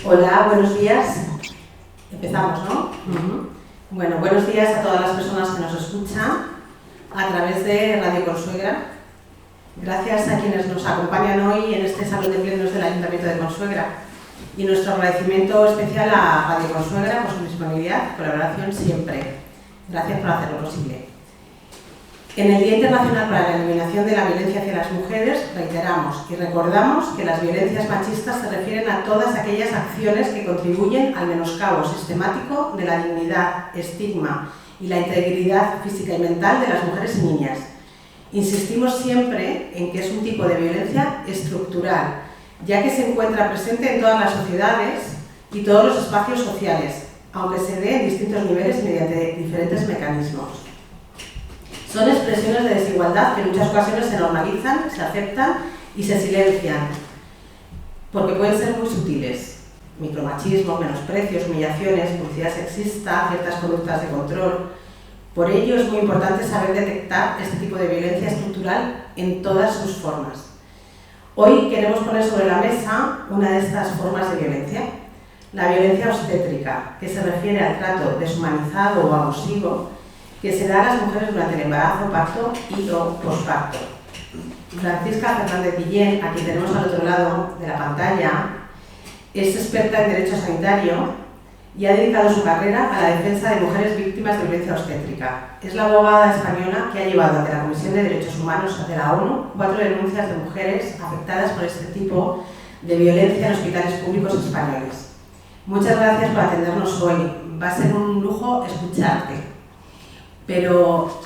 Hola, buenos días. Empezamos, ¿no? Bueno, buenos días a todas las personas que nos escuchan a través de Radio Consuegra. Gracias a quienes nos acompañan hoy en este salón de plenos del Ayuntamiento de Consuegra. Y nuestro agradecimiento especial a Radio Consuegra por su disponibilidad y colaboración siempre. Gracias por hacerlo posible. En el Día Internacional para la Eliminación de la Violencia hacia las Mujeres, reiteramos y recordamos que las violencias machistas se refieren a todas aquellas acciones que contribuyen al menoscabo sistemático de la dignidad, estigma y la integridad física y mental de las mujeres y niñas. Insistimos siempre en que es un tipo de violencia estructural, ya que se encuentra presente en todas las sociedades y todos los espacios sociales, aunque se dé en distintos niveles y mediante diferentes mecanismos. Son expresiones de desigualdad que en muchas ocasiones se normalizan, se aceptan y se silencian, porque pueden ser muy sutiles. Micromachismo, menosprecios, humillaciones, publicidad sexista, ciertas conductas de control. Por ello es muy importante saber detectar este tipo de violencia estructural en todas sus formas. Hoy queremos poner sobre la mesa una de estas formas de violencia, la violencia obstétrica, que se refiere al trato deshumanizado o abusivo que se da a las mujeres durante el embarazo, parto y o posparto. Francisca Fernández Guillén, a quien tenemos al otro lado de la pantalla, es experta en Derecho Sanitario y ha dedicado su carrera a la defensa de mujeres víctimas de violencia obstétrica. Es la abogada española que ha llevado ante la Comisión de Derechos Humanos de la ONU 4 denuncias de mujeres afectadas por este tipo de violencia en hospitales públicos españoles. Muchas gracias por atendernos hoy. Va a ser un lujo escucharte. Pero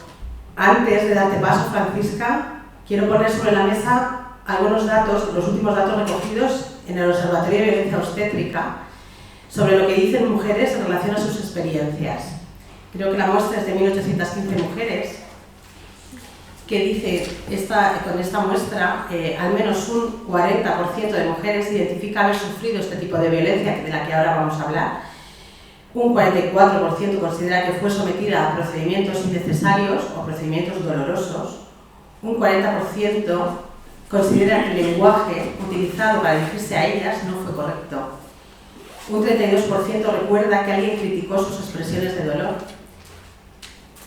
antes de darte paso, Francisca, quiero poner sobre la mesa algunos datos, los últimos datos recogidos en el Observatorio de Violencia Obstétrica, sobre lo que dicen mujeres en relación a sus experiencias. Creo que la muestra es de 1.815 mujeres, que dice, con esta muestra, al menos un 40% de mujeres identifica haber sufrido este tipo de violencia, de la que ahora vamos a hablar. Un 44% considera que fue sometida a procedimientos innecesarios o procedimientos dolorosos. Un 40% considera que el lenguaje utilizado para dirigirse a ellas no fue correcto. Un 32% recuerda que alguien criticó sus expresiones de dolor.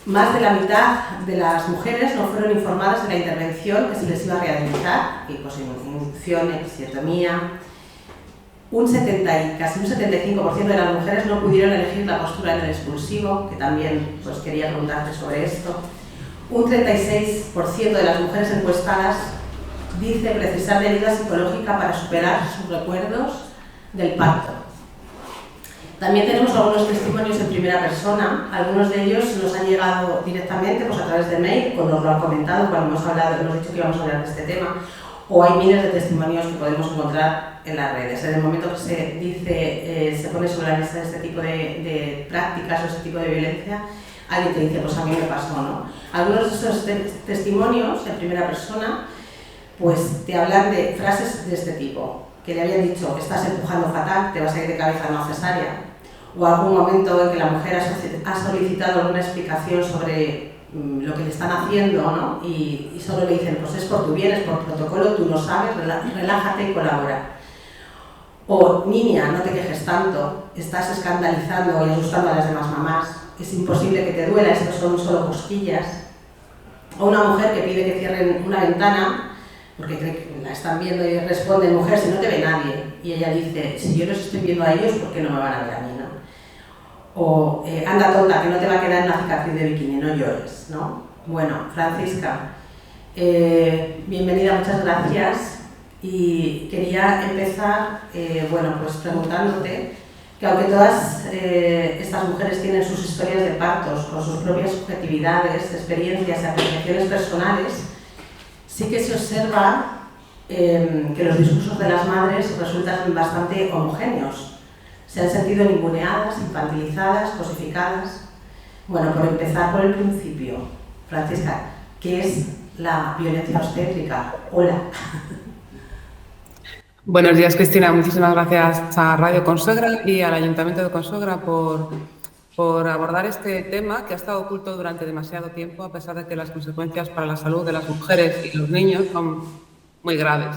Más de la mitad de las mujeres no fueron informadas de la intervención que se les iba a realizar, inducción, episiotomía. Casi un 75% de las mujeres no pudieron elegir la postura en el expulsivo, que también quería preguntarte sobre esto. Un 36% de las mujeres encuestadas dice precisar de ayuda psicológica para superar sus recuerdos del parto. También tenemos algunos testimonios en primera persona. Algunos de ellos nos han llegado directamente a través de mail o nos lo han comentado cuando hemos dicho que íbamos a hablar de este tema, o hay miles de testimonios que podemos encontrar en las redes. En el momento que se pone sobre la mesa este tipo de prácticas o este tipo de violencia, alguien te dice, pues a mí me pasó, ¿no? Algunos de esos testimonios en primera persona pues te hablan de frases de este tipo, que le habían dicho, estás empujando fatal, te vas a ir de cabeza a una cesárea, o algún momento en que la mujer ha solicitado alguna explicación sobre lo que le están haciendo, ¿no? Y solo le dicen, pues es por tu bien, es por protocolo, tú lo sabes, relájate y colabora. O, niña, no te quejes tanto, estás escandalizando y asustando a las demás mamás, es imposible que te duela, esto son solo cosquillas. O una mujer que pide que cierren una ventana, porque cree que la están viendo y responde, mujer, si no te ve nadie. Y ella dice, si yo los estoy viendo a ellos, ¿por qué no me van a ver a mí, no? O, anda tonta, que no te va a quedar una cicatriz de bikini, no llores, ¿no? Bueno, Francisca, bienvenida, muchas gracias. Y quería empezar, preguntándote que aunque todas estas mujeres tienen sus historias de partos, con sus propias subjetividades, experiencias y apreciaciones personales, sí que se observa que los discursos de las madres resultan bastante homogéneos. Se han sentido ninguneadas, infantilizadas, cosificadas. Bueno, por empezar por el principio, Francisca, ¿qué es la violencia obstétrica? Hola. Buenos días, Cristina. Muchísimas gracias a Radio Consuegra y al Ayuntamiento de Consuegra por abordar este tema que ha estado oculto durante demasiado tiempo, a pesar de que las consecuencias para la salud de las mujeres y los niños son muy graves.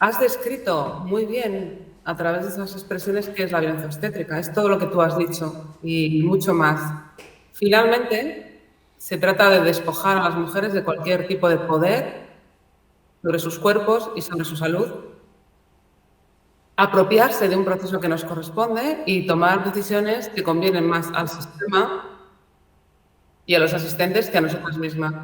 Has descrito muy bien a través de esas expresiones qué es la violencia obstétrica. Es todo lo que tú has dicho y mucho más. Finalmente, se trata de despojar a las mujeres de cualquier tipo de poder sobre sus cuerpos y sobre su salud, apropiarse de un proceso que nos corresponde y tomar decisiones que convienen más al sistema y a los asistentes que a nosotras mismas.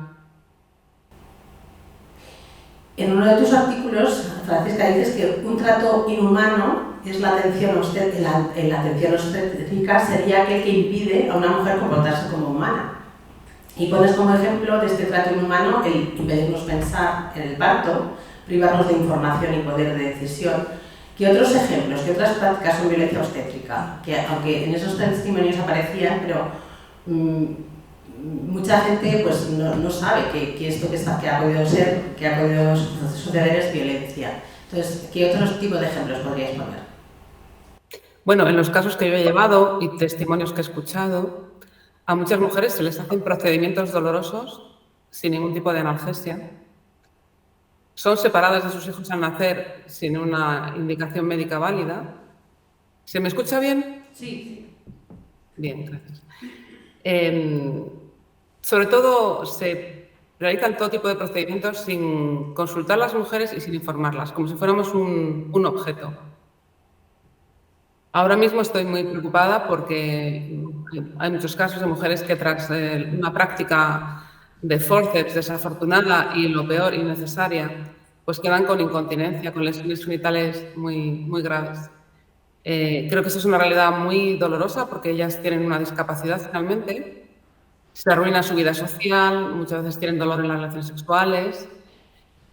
En uno de tus artículos, Francisca, dices que un trato inhumano es la atención obstétrica sería aquel que impide a una mujer comportarse como humana. Y pones como ejemplo de este trato inhumano el impedirnos pensar en el parto, privarnos de información y poder de decisión. ¿Qué otros ejemplos, qué otras prácticas son violencia obstétrica? Que aunque en esos testimonios aparecían, pero mucha gente pues no sabe que esto que ha podido suceder es violencia. Entonces, ¿qué otros tipos de ejemplos podríais poner? Bueno, en los casos que yo he llevado y testimonios que he escuchado, a muchas mujeres se les hacen procedimientos dolorosos sin ningún tipo de analgesia. Son separadas de sus hijos al nacer sin una indicación médica válida. ¿Se me escucha bien? Sí. Bien, gracias. Sobre todo, se realizan todo tipo de procedimientos sin consultar a las mujeres y sin informarlas, como si fuéramos un objeto. Ahora mismo estoy muy preocupada porque hay muchos casos de mujeres que tras una práctica de fórceps desafortunada y, lo peor, innecesaria, pues quedan con incontinencia, con lesiones genitales muy graves. Creo que eso es una realidad muy dolorosa porque ellas tienen una discapacidad finalmente, se arruina su vida social, muchas veces tienen dolor en las relaciones sexuales.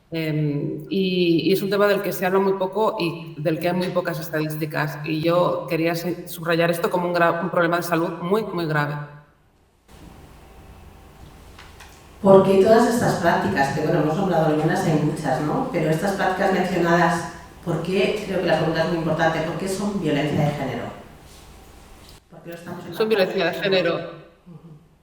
Y es un tema del que se habla muy poco y del que hay muy pocas estadísticas. Y yo quería subrayar esto como un problema de salud muy grave. Porque todas estas prácticas, que bueno, hemos nombrado algunas, hay muchas, ¿no? Pero estas prácticas mencionadas, ¿por qué? Creo que la pregunta es muy importante. ¿Por qué son violencia de género? Son violencia de género.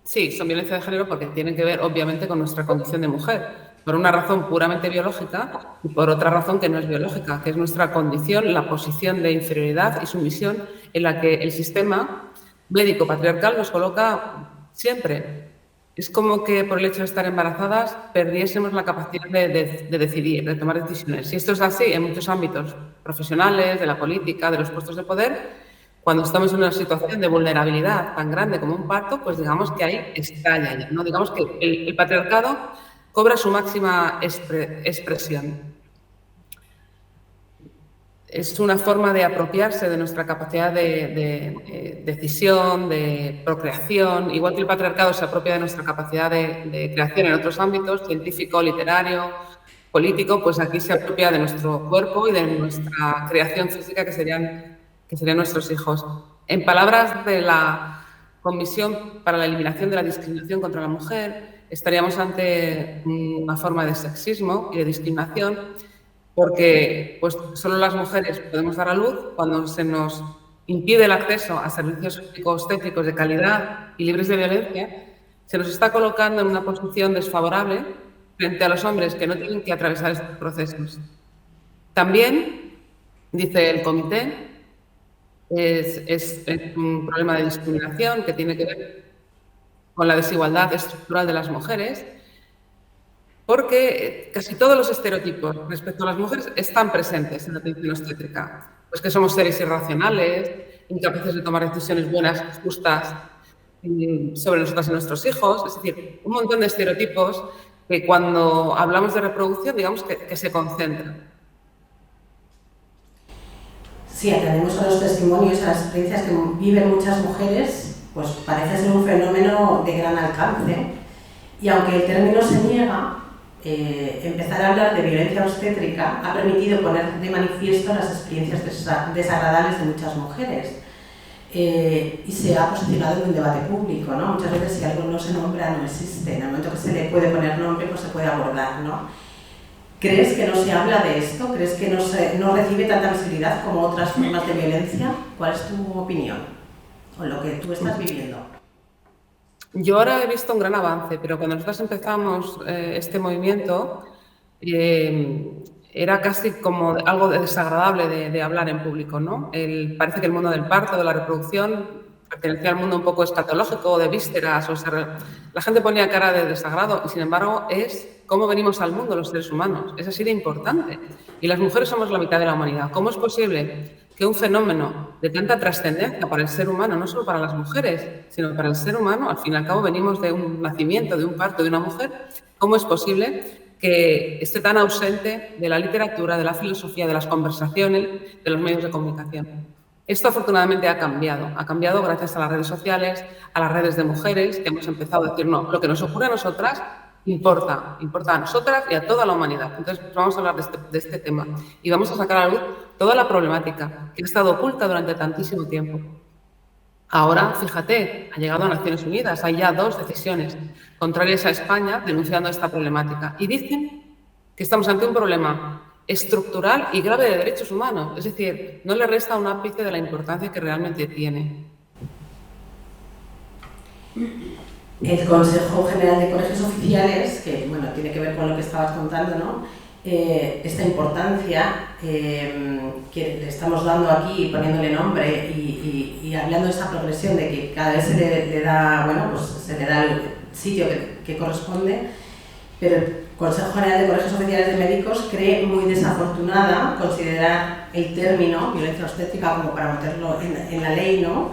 Sí, son violencia de género porque tienen que ver, obviamente, con nuestra condición de mujer. Por una razón puramente biológica y por otra razón que no es biológica, que es nuestra condición, la posición de inferioridad y sumisión en la que el sistema médico patriarcal nos coloca siempre. Es como que por el hecho de estar embarazadas perdiésemos la capacidad de decidir, de tomar decisiones. Si esto es así en muchos ámbitos profesionales, de la política, de los puestos de poder, cuando estamos en una situación de vulnerabilidad tan grande como un parto, pues digamos que ahí estalla ya, ¿no? Digamos que el patriarcado cobra su máxima expresión. Es una forma de apropiarse de nuestra capacidad de decisión, de procreación, igual que el patriarcado se apropia de nuestra capacidad de creación en otros ámbitos, científico, literario, político, pues aquí se apropia de nuestro cuerpo y de nuestra creación física, que serían nuestros hijos. En palabras de la Comisión para la Eliminación de la Discriminación contra la Mujer, estaríamos ante una forma de sexismo y de discriminación porque pues, solo las mujeres podemos dar a luz cuando se nos impide el acceso a servicios obstétricos de calidad y libres de violencia, se nos está colocando en una posición desfavorable frente a los hombres que no tienen que atravesar estos procesos. También, dice el comité, es un problema de discriminación que tiene que ver con la desigualdad estructural de las mujeres, porque casi todos los estereotipos respecto a las mujeres están presentes en la atención obstétrica. Pues que somos seres irracionales, incapaces de tomar decisiones buenas, justas sobre nosotras y nuestros hijos. Es decir, un montón de estereotipos que cuando hablamos de reproducción, digamos que se concentran. Si atendemos a los testimonios, a las experiencias que viven muchas mujeres, pues parece ser un fenómeno de gran alcance. Y aunque el término se niega, empezar a hablar de violencia obstétrica ha permitido poner de manifiesto las experiencias desagradables de muchas mujeres. Y se ha posicionado en un debate público, ¿no? Muchas veces si algo no se nombra, no existe. En el momento que se le puede poner nombre, pues se puede abordar, ¿no? ¿Crees que no se habla de esto? ¿Crees que no recibe tanta visibilidad como otras formas de violencia? ¿Cuál es tu opinión? O lo que tú estás viviendo. Yo ahora he visto un gran avance, pero cuando nosotros empezamos este movimiento, era casi como algo desagradable de hablar en público, ¿no? Parece que el mundo del parto, de la reproducción, pertenecía al mundo un poco escatológico, de vísceras, la gente ponía cara de desagrado y, sin embargo, es cómo venimos al mundo los seres humanos. Es así de importante. Y las mujeres somos la mitad de la humanidad. ¿Cómo es posible que un fenómeno de tanta trascendencia para el ser humano, no solo para las mujeres, sino para el ser humano, al fin y al cabo venimos de un nacimiento, de un parto de una mujer, cómo es posible que esté tan ausente de la literatura, de la filosofía, de las conversaciones, de los medios de comunicación? Esto afortunadamente ha cambiado gracias a las redes sociales, a las redes de mujeres, que hemos empezado a decir, no, lo que nos ocurre a nosotras importa a nosotras y a toda la humanidad. Entonces vamos a hablar de este tema y vamos a sacar a la luz toda la problemática que ha estado oculta durante tantísimo tiempo. Ahora, fíjate, ha llegado a Naciones Unidas, hay ya 2 decisiones contrarias a España denunciando esta problemática y dicen que estamos ante un problema estructural y grave de derechos humanos, es decir, no le resta un ápice de la importancia que realmente tiene. El Consejo General de Colegios Oficiales, que bueno, tiene que ver con lo que estabas contando, ¿no? Esta importancia que le estamos dando aquí, poniéndole nombre y hablando de esta progresión de que cada vez se le da, bueno, pues se le da el sitio que corresponde, pero el Consejo General de Colegios Oficiales de Médicos cree muy desafortunada considerar el término violencia obstétrica como para meterlo en la ley, ¿no?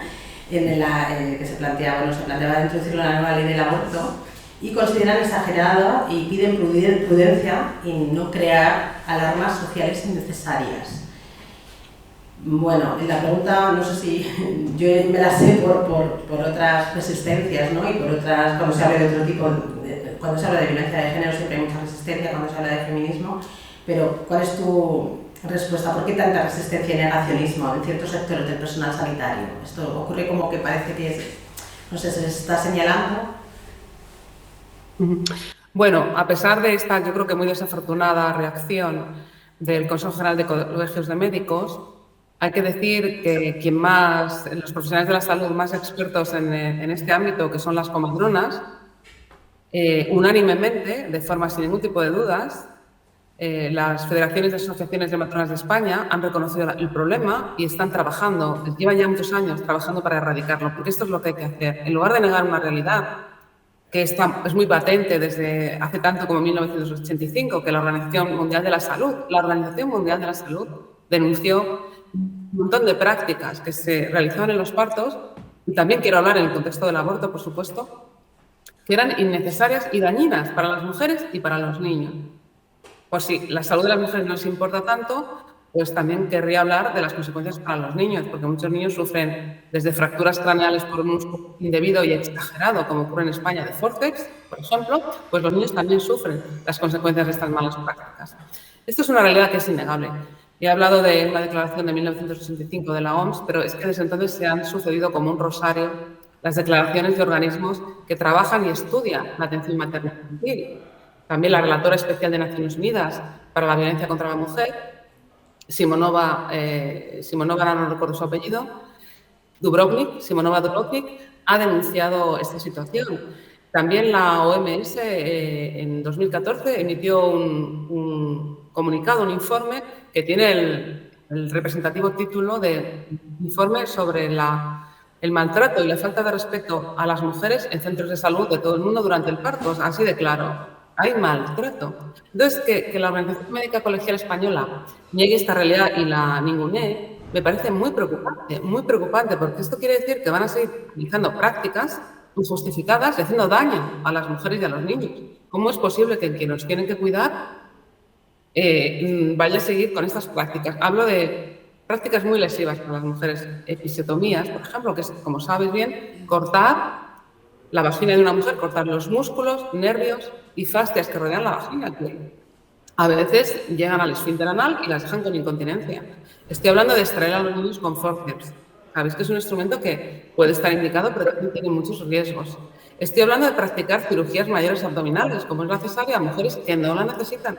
Que se planteaba de introducirlo en la nueva ley del aborto, y consideran exagerado y piden prudencia y no crear alarmas sociales innecesarias. Bueno, la pregunta, no sé si yo me la sé por otras resistencias, ¿no? Y por otras, cuando se habla de otro tipo, cuando se habla de violencia de género siempre hay mucha resistencia, cuando se habla de feminismo, pero ¿cuál es tu respuesta? ¿Por qué tanta resistencia y negacionismo en ciertos sectores del personal sanitario? Esto ocurre como que parece que, no sé, se les está señalando. Bueno, a pesar de esta, yo creo que muy desafortunada reacción del Consejo General de Colegios de Médicos, hay que decir que los profesionales de la salud más expertos en este ámbito, que son las comadronas, unánimemente, de forma sin ningún tipo de dudas, las federaciones de asociaciones de matronas de España han reconocido el problema y están trabajando, llevan ya muchos años trabajando para erradicarlo, porque esto es lo que hay que hacer. En lugar de negar una realidad que es muy patente desde hace tanto como 1985, que la Organización Mundial de la Salud denunció un montón de prácticas que se realizaban en los partos, y también quiero hablar en el contexto del aborto, por supuesto, que eran innecesarias y dañinas para las mujeres y para los niños. Pues si la salud de las mujeres no les importa tanto, pues también querría hablar de las consecuencias para los niños, porque muchos niños sufren desde fracturas craneales por un uso indebido y exagerado, como ocurre en España, de fórceps, por ejemplo, pues los niños también sufren las consecuencias de estas malas prácticas. Esto es una realidad que es innegable. He hablado de una declaración de 1985 de la OMS, pero es que desde entonces se han sucedido como un rosario las declaraciones de organismos que trabajan y estudian la atención materno-infantil. También la relatora especial de Naciones Unidas para la violencia contra la mujer, Simonova, no recuerdo su apellido, Simonova Dubrovnik, ha denunciado esta situación. También la OMS en 2014 emitió un comunicado, un informe que tiene el representativo título de Informe sobre el maltrato y la falta de respeto a las mujeres en centros de salud de todo el mundo durante el parto. Así de claro. Hay maltrato. Entonces, que la Organización Médica Colegial Española niegue esta realidad y la ningunee, me parece muy preocupante, porque esto quiere decir que van a seguir utilizando prácticas injustificadas y haciendo daño a las mujeres y a los niños. ¿Cómo es posible que quien nos tienen que cuidar vaya a seguir con estas prácticas? Hablo de prácticas muy lesivas para las mujeres, episiotomías, por ejemplo, que es, como sabes bien, cortar la vagina de una mujer, cortar los músculos, nervios y fascias que rodean la vagina, que a veces llegan al esfínter anal y las dejan con incontinencia. Estoy hablando de extraer a los niños con fórceps. Sabéis que es un instrumento que puede estar indicado, pero también tiene muchos riesgos. Estoy hablando de practicar cirugías mayores abdominales, como es la cesárea, a mujeres que no la necesitan,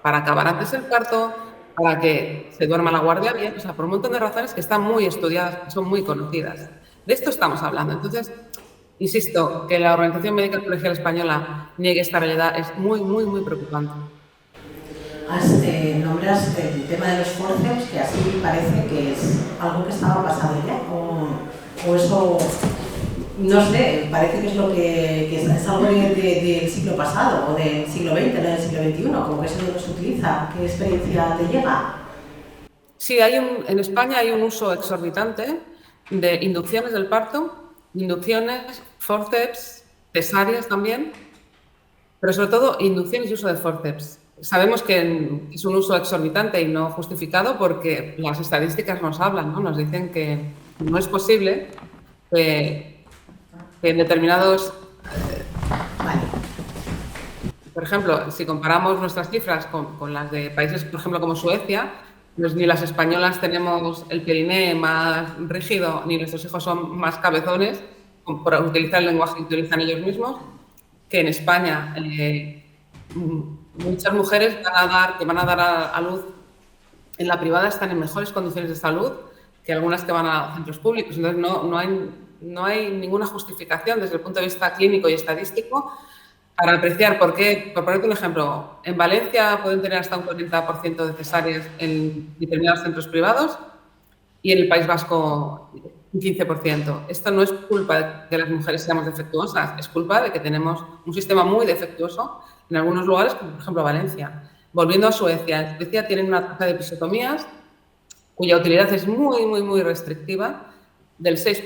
para acabar antes el parto, para que se duerma la guardia bien, o sea, por un montón de razones que están muy estudiadas, que son muy conocidas. De esto estamos hablando. Entonces, insisto, que la Organización Médica Colegial Española niegue esta realidad es muy preocupante. Nombras el tema de los forceps, que así parece que es algo que estaba pasado ya, o eso, no sé, parece que es lo que es algo del siglo pasado, o del siglo XX, no del siglo XXI, como que eso no se utiliza. ¿Qué experiencia te llega? Sí, en España hay un uso exorbitante de inducciones del parto, inducciones, forceps, cesáreas también, pero sobre todo inducciones y uso de forceps. Sabemos que es un uso exorbitante y no justificado porque las estadísticas nos hablan, ¿no? Nos dicen que no es posible que en determinados... Por ejemplo, si comparamos nuestras cifras con las de países, por ejemplo, como Suecia, pues ni las españolas tenemos el periné más rígido, ni nuestros hijos son más cabezones, por utilizar el lenguaje que utilizan ellos mismos, que en España muchas mujeres que van a dar a luz en la privada están en mejores condiciones de salud que algunas que van a centros públicos. Entonces, no hay ninguna justificación desde el punto de vista clínico y estadístico para apreciar por qué. Por ponerte un ejemplo, en Valencia pueden tener hasta un 40% de cesáreas en determinados centros privados y en el País Vasco un 15%. Esto no es culpa de que las mujeres seamos defectuosas, es culpa de que tenemos un sistema muy defectuoso en algunos lugares, como por ejemplo Valencia. Volviendo a Suecia, en Suecia tienen una tasa de episiotomías cuya utilidad es muy restrictiva, del 6%.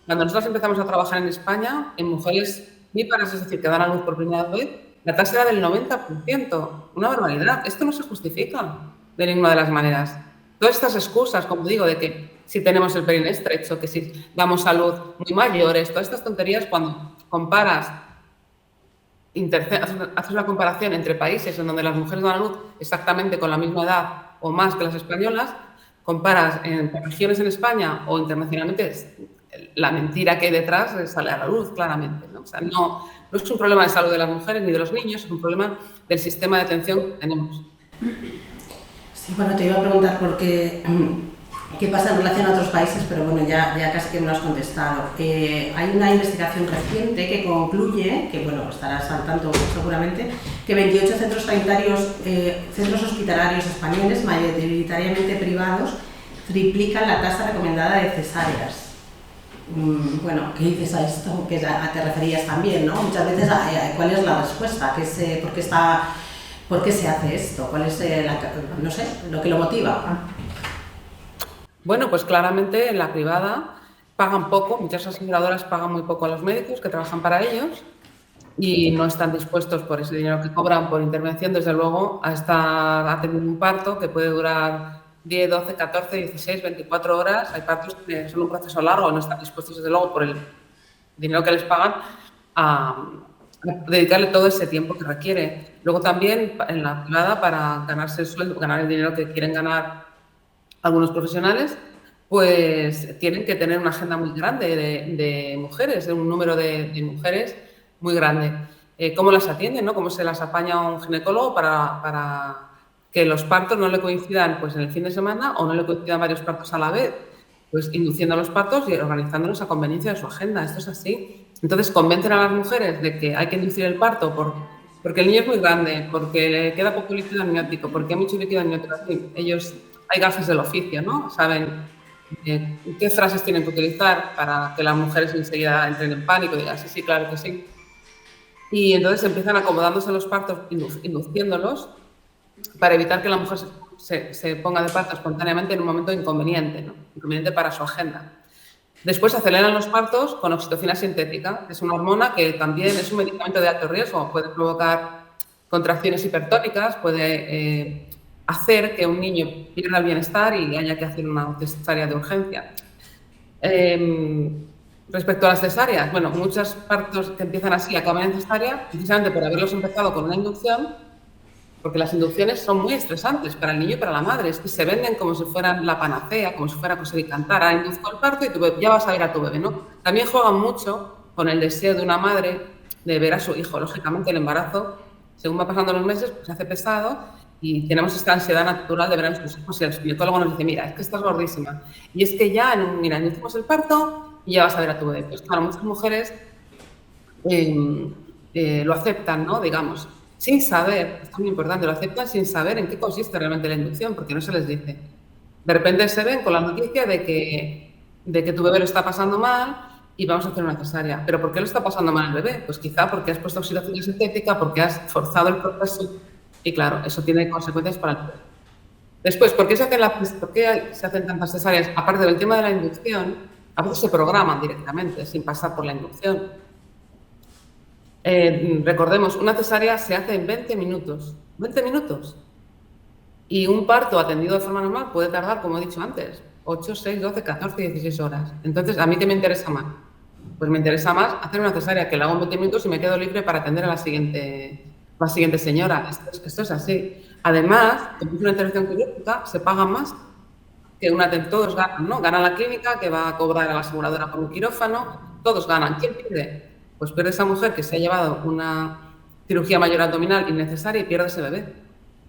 Cuando nosotros empezamos a trabajar en España, en mujeres víparas, es decir, que dan a luz por primera vez, la tasa era del 90%. Una barbaridad. Esto no se justifica de ninguna de las maneras. Todas estas excusas, como digo, de que si tenemos el periné estrecho, que si damos a luz muy mayores, todas estas tonterías, cuando comparas, haces una comparación entre países en donde las mujeres dan a luz exactamente con la misma edad o más que las españolas, comparas en regiones en España o internacionalmente, la mentira que hay detrás sale a la luz claramente, ¿no? O sea, no es un problema de salud de las mujeres ni de los niños, es un problema del sistema de atención que tenemos. Sí, bueno, te iba a preguntar qué pasa en relación a otros países, pero bueno, ya casi que me lo has contestado. Hay una investigación reciente que concluye, que bueno, estarás al tanto seguramente, que 28 centros sanitarios, centros hospitalarios españoles, mayoritariamente privados, triplican la tasa recomendada de cesáreas. Bueno, ¿qué dices a esto? Que te referías también, ¿no? Muchas veces, ¿cuál es la respuesta? ¿Por qué se hace esto? ¿Cuál es, no sé, lo que lo motiva? Bueno, pues claramente en la privada pagan poco, muchas aseguradoras pagan muy poco a los médicos que trabajan para ellos y no están dispuestos por ese dinero que cobran por intervención, desde luego, a tener un parto que puede durar 10, 12, 14, 16, 24 horas. Hay partos que son un proceso largo y no están dispuestos, desde luego, por el dinero que les pagan, a dedicarle todo ese tiempo que requiere. Luego también en la privada, para ganarse el sueldo, ganar el dinero que quieren ganar algunos profesionales, pues tienen que tener una agenda muy grande de mujeres, un número de mujeres muy grande. ¿Cómo las atienden, no? ¿Cómo se las apaña un ginecólogo para que los partos no le coincidan pues en el fin de semana o no le coincidan varios partos a la vez? Pues induciendo los partos y organizándolos a conveniencia de su agenda. Esto es así. Entonces convencen a las mujeres de que hay que inducir el parto porque el niño es muy grande, porque le queda poco líquido amniótico, porque hay mucho líquido amniótico. Ellos, hay gajes del oficio, ¿no? Saben qué frases tienen que utilizar para que las mujeres enseguida entren en pánico y digan, sí, claro que sí. Y entonces empiezan acomodándose los partos, induciéndolos, para evitar que la mujer se ponga de parto espontáneamente en un momento inconveniente, ¿no? Inconveniente para su agenda. Después aceleran los partos con oxitocina sintética, que es una hormona que también es un medicamento de alto riesgo, puede provocar contracciones hipertónicas, puede hacer que un niño pierda el bienestar y haya que hacer una cesárea de urgencia. Respecto a las cesáreas, bueno, muchos partos que empiezan así acaban en cesárea precisamente por haberlos empezado con una inducción, porque las inducciones son muy estresantes para el niño y para la madre, es que se venden como si fueran la panacea, como si fuera cosa de cantar, ahora induzco el parto y ya vas a ver a tu bebé, ¿no? También juegan mucho con el deseo de una madre de ver a su hijo. Lógicamente el embarazo, según va pasando los meses, pues se hace pesado y tenemos esta ansiedad natural de ver a nuestros hijos y el ginecólogo nos dice, mira, es que estás gordísima. Y es que ya, mira, inducimos el parto y ya vas a ver a tu bebé. Pues claro, muchas mujeres lo aceptan, ¿no? Digamos. sin saber, esto es muy importante, lo aceptan sin saber en qué consiste realmente la inducción, porque no se les dice. De repente se ven con la noticia de que tu bebé lo está pasando mal y vamos a hacer una cesárea. ¿Pero por qué lo está pasando mal el bebé? Pues quizá porque has puesto oxidación sintética, porque has forzado el proceso y claro, eso tiene consecuencias para el bebé. Después, ¿por qué se hacen tantas cesáreas? Aparte del tema de la inducción, a veces se programan directamente, sin pasar por la inducción. Recordemos, una cesárea se hace en 20 minutos. 20 minutos. Y un parto atendido de forma normal puede tardar, como he dicho antes, 8, 6, 12, 14, 16 horas. Entonces, ¿a mí qué me interesa más? Pues me interesa más hacer una cesárea que la hago en 20 minutos y me quedo libre para atender a la siguiente señora. Esto es así. Además, como es una intervención quirúrgica, se paga más que todos ganan, ¿no? Gana la clínica, que va a cobrar a la aseguradora por un quirófano, todos ganan. ¿Quién pierde? Pues pierde esa mujer que se ha llevado una cirugía mayor abdominal innecesaria y pierde ese bebé.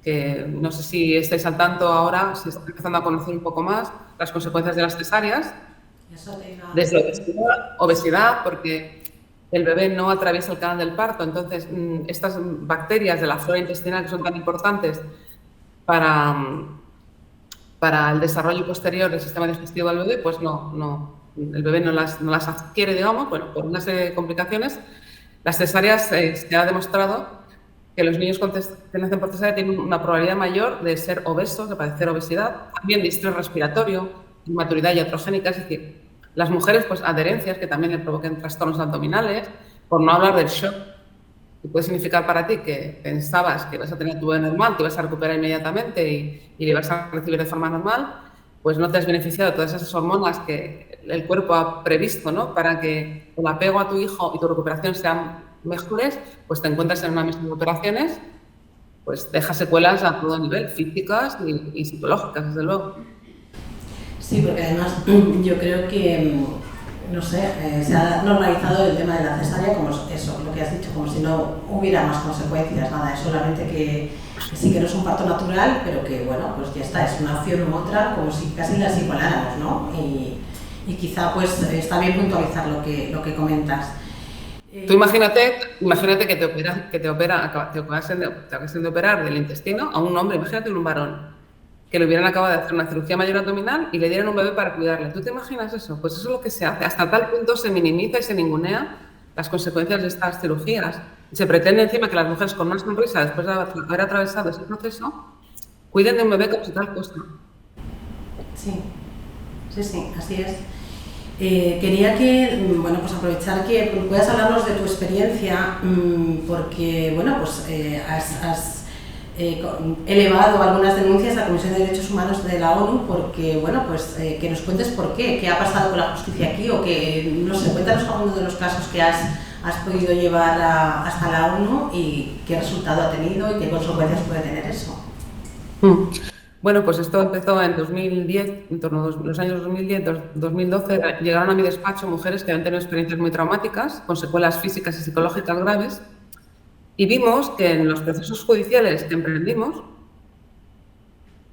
Que no sé si estáis al tanto ahora, si estáis empezando a conocer un poco más las consecuencias de las cesáreas. Desde obesidad, porque el bebé no atraviesa el canal del parto, entonces estas bacterias de la flora intestinal que son tan importantes para el desarrollo posterior del sistema digestivo del bebé, pues el bebé no las adquiere, digamos, bueno, por una serie de complicaciones. Las cesáreas se ha demostrado que los niños que nacen por cesárea tienen una probabilidad mayor de ser obesos, de padecer obesidad, también de estrés respiratorio, inmaturidad iatrogénica, es decir, las mujeres, pues adherencias que también le provoquen trastornos abdominales, por no hablar del shock que puede significar para ti que pensabas que vas a tener tu bebé normal, te vas a recuperar inmediatamente y le vas a recibir de forma normal, pues no te has beneficiado de todas esas hormonas que el cuerpo ha previsto, ¿no? Para que el apego a tu hijo y tu recuperación sean mejores, pues te encuentras en una misma operaciones, pues deja secuelas a todo nivel, físicas y psicológicas, desde luego. Sí, porque además yo creo que, no sé, se ha normalizado el tema de la cesárea como eso, lo que has dicho, como si no hubiera más consecuencias, nada, es solamente que sí que no es un parto natural, pero que bueno, pues ya está, es una opción u otra, como si casi las igualáramos, ¿no? Y quizá pues está bien puntualizar lo que comentas. Tú imagínate que te acabasen de operar del intestino a un hombre, imagínate un varón, que le hubieran acabado de hacer una cirugía mayor abdominal y le dieran un bebé para cuidarle. ¿Tú te imaginas eso? Pues eso es lo que se hace. Hasta tal punto se minimiza y se ningunea las consecuencias de estas cirugías. Y se pretende encima que las mujeres con una sonrisa, después de haber atravesado ese proceso, cuiden de un bebé como si tal cosa. Sí, así es. Quería que, bueno, pues aprovechar que puedas hablarnos de tu experiencia, porque, bueno, pues has elevado algunas denuncias a la Comisión de Derechos Humanos de la ONU, porque, bueno, pues que nos cuentes por qué ha pasado con la justicia aquí, o que, no sé, cuéntanos algunos de los casos que has podido llevar hasta la ONU y qué resultado ha tenido y qué consecuencias puede tener eso. Bueno, pues esto empezó en 2010, en torno a los años 2010-2012, llegaron a mi despacho mujeres que habían tenido experiencias muy traumáticas, con secuelas físicas y psicológicas graves, y vimos que en los procesos judiciales que emprendimos,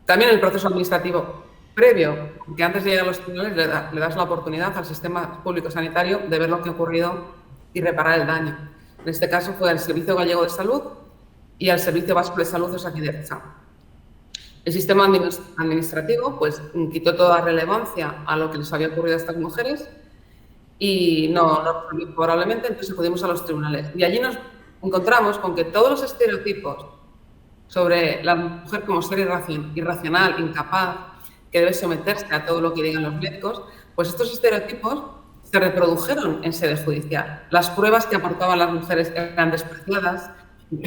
también el proceso administrativo previo, que antes de llegar a los tribunales le das la oportunidad al sistema público sanitario de ver lo que ha ocurrido y reparar el daño. En este caso fue al Servicio Gallego de Salud y al Servicio Vasco de Salud de Osakidetza. El sistema administrativo pues quitó toda relevancia a lo que les había ocurrido a estas mujeres y no resolvió favorablemente, entonces acudimos a los tribunales. Y allí nos encontramos con que todos los estereotipos sobre la mujer como ser irracional, incapaz, que debe someterse a todo lo que digan los médicos, pues estos estereotipos se reprodujeron en sede judicial. Las pruebas que aportaban las mujeres eran despreciadas,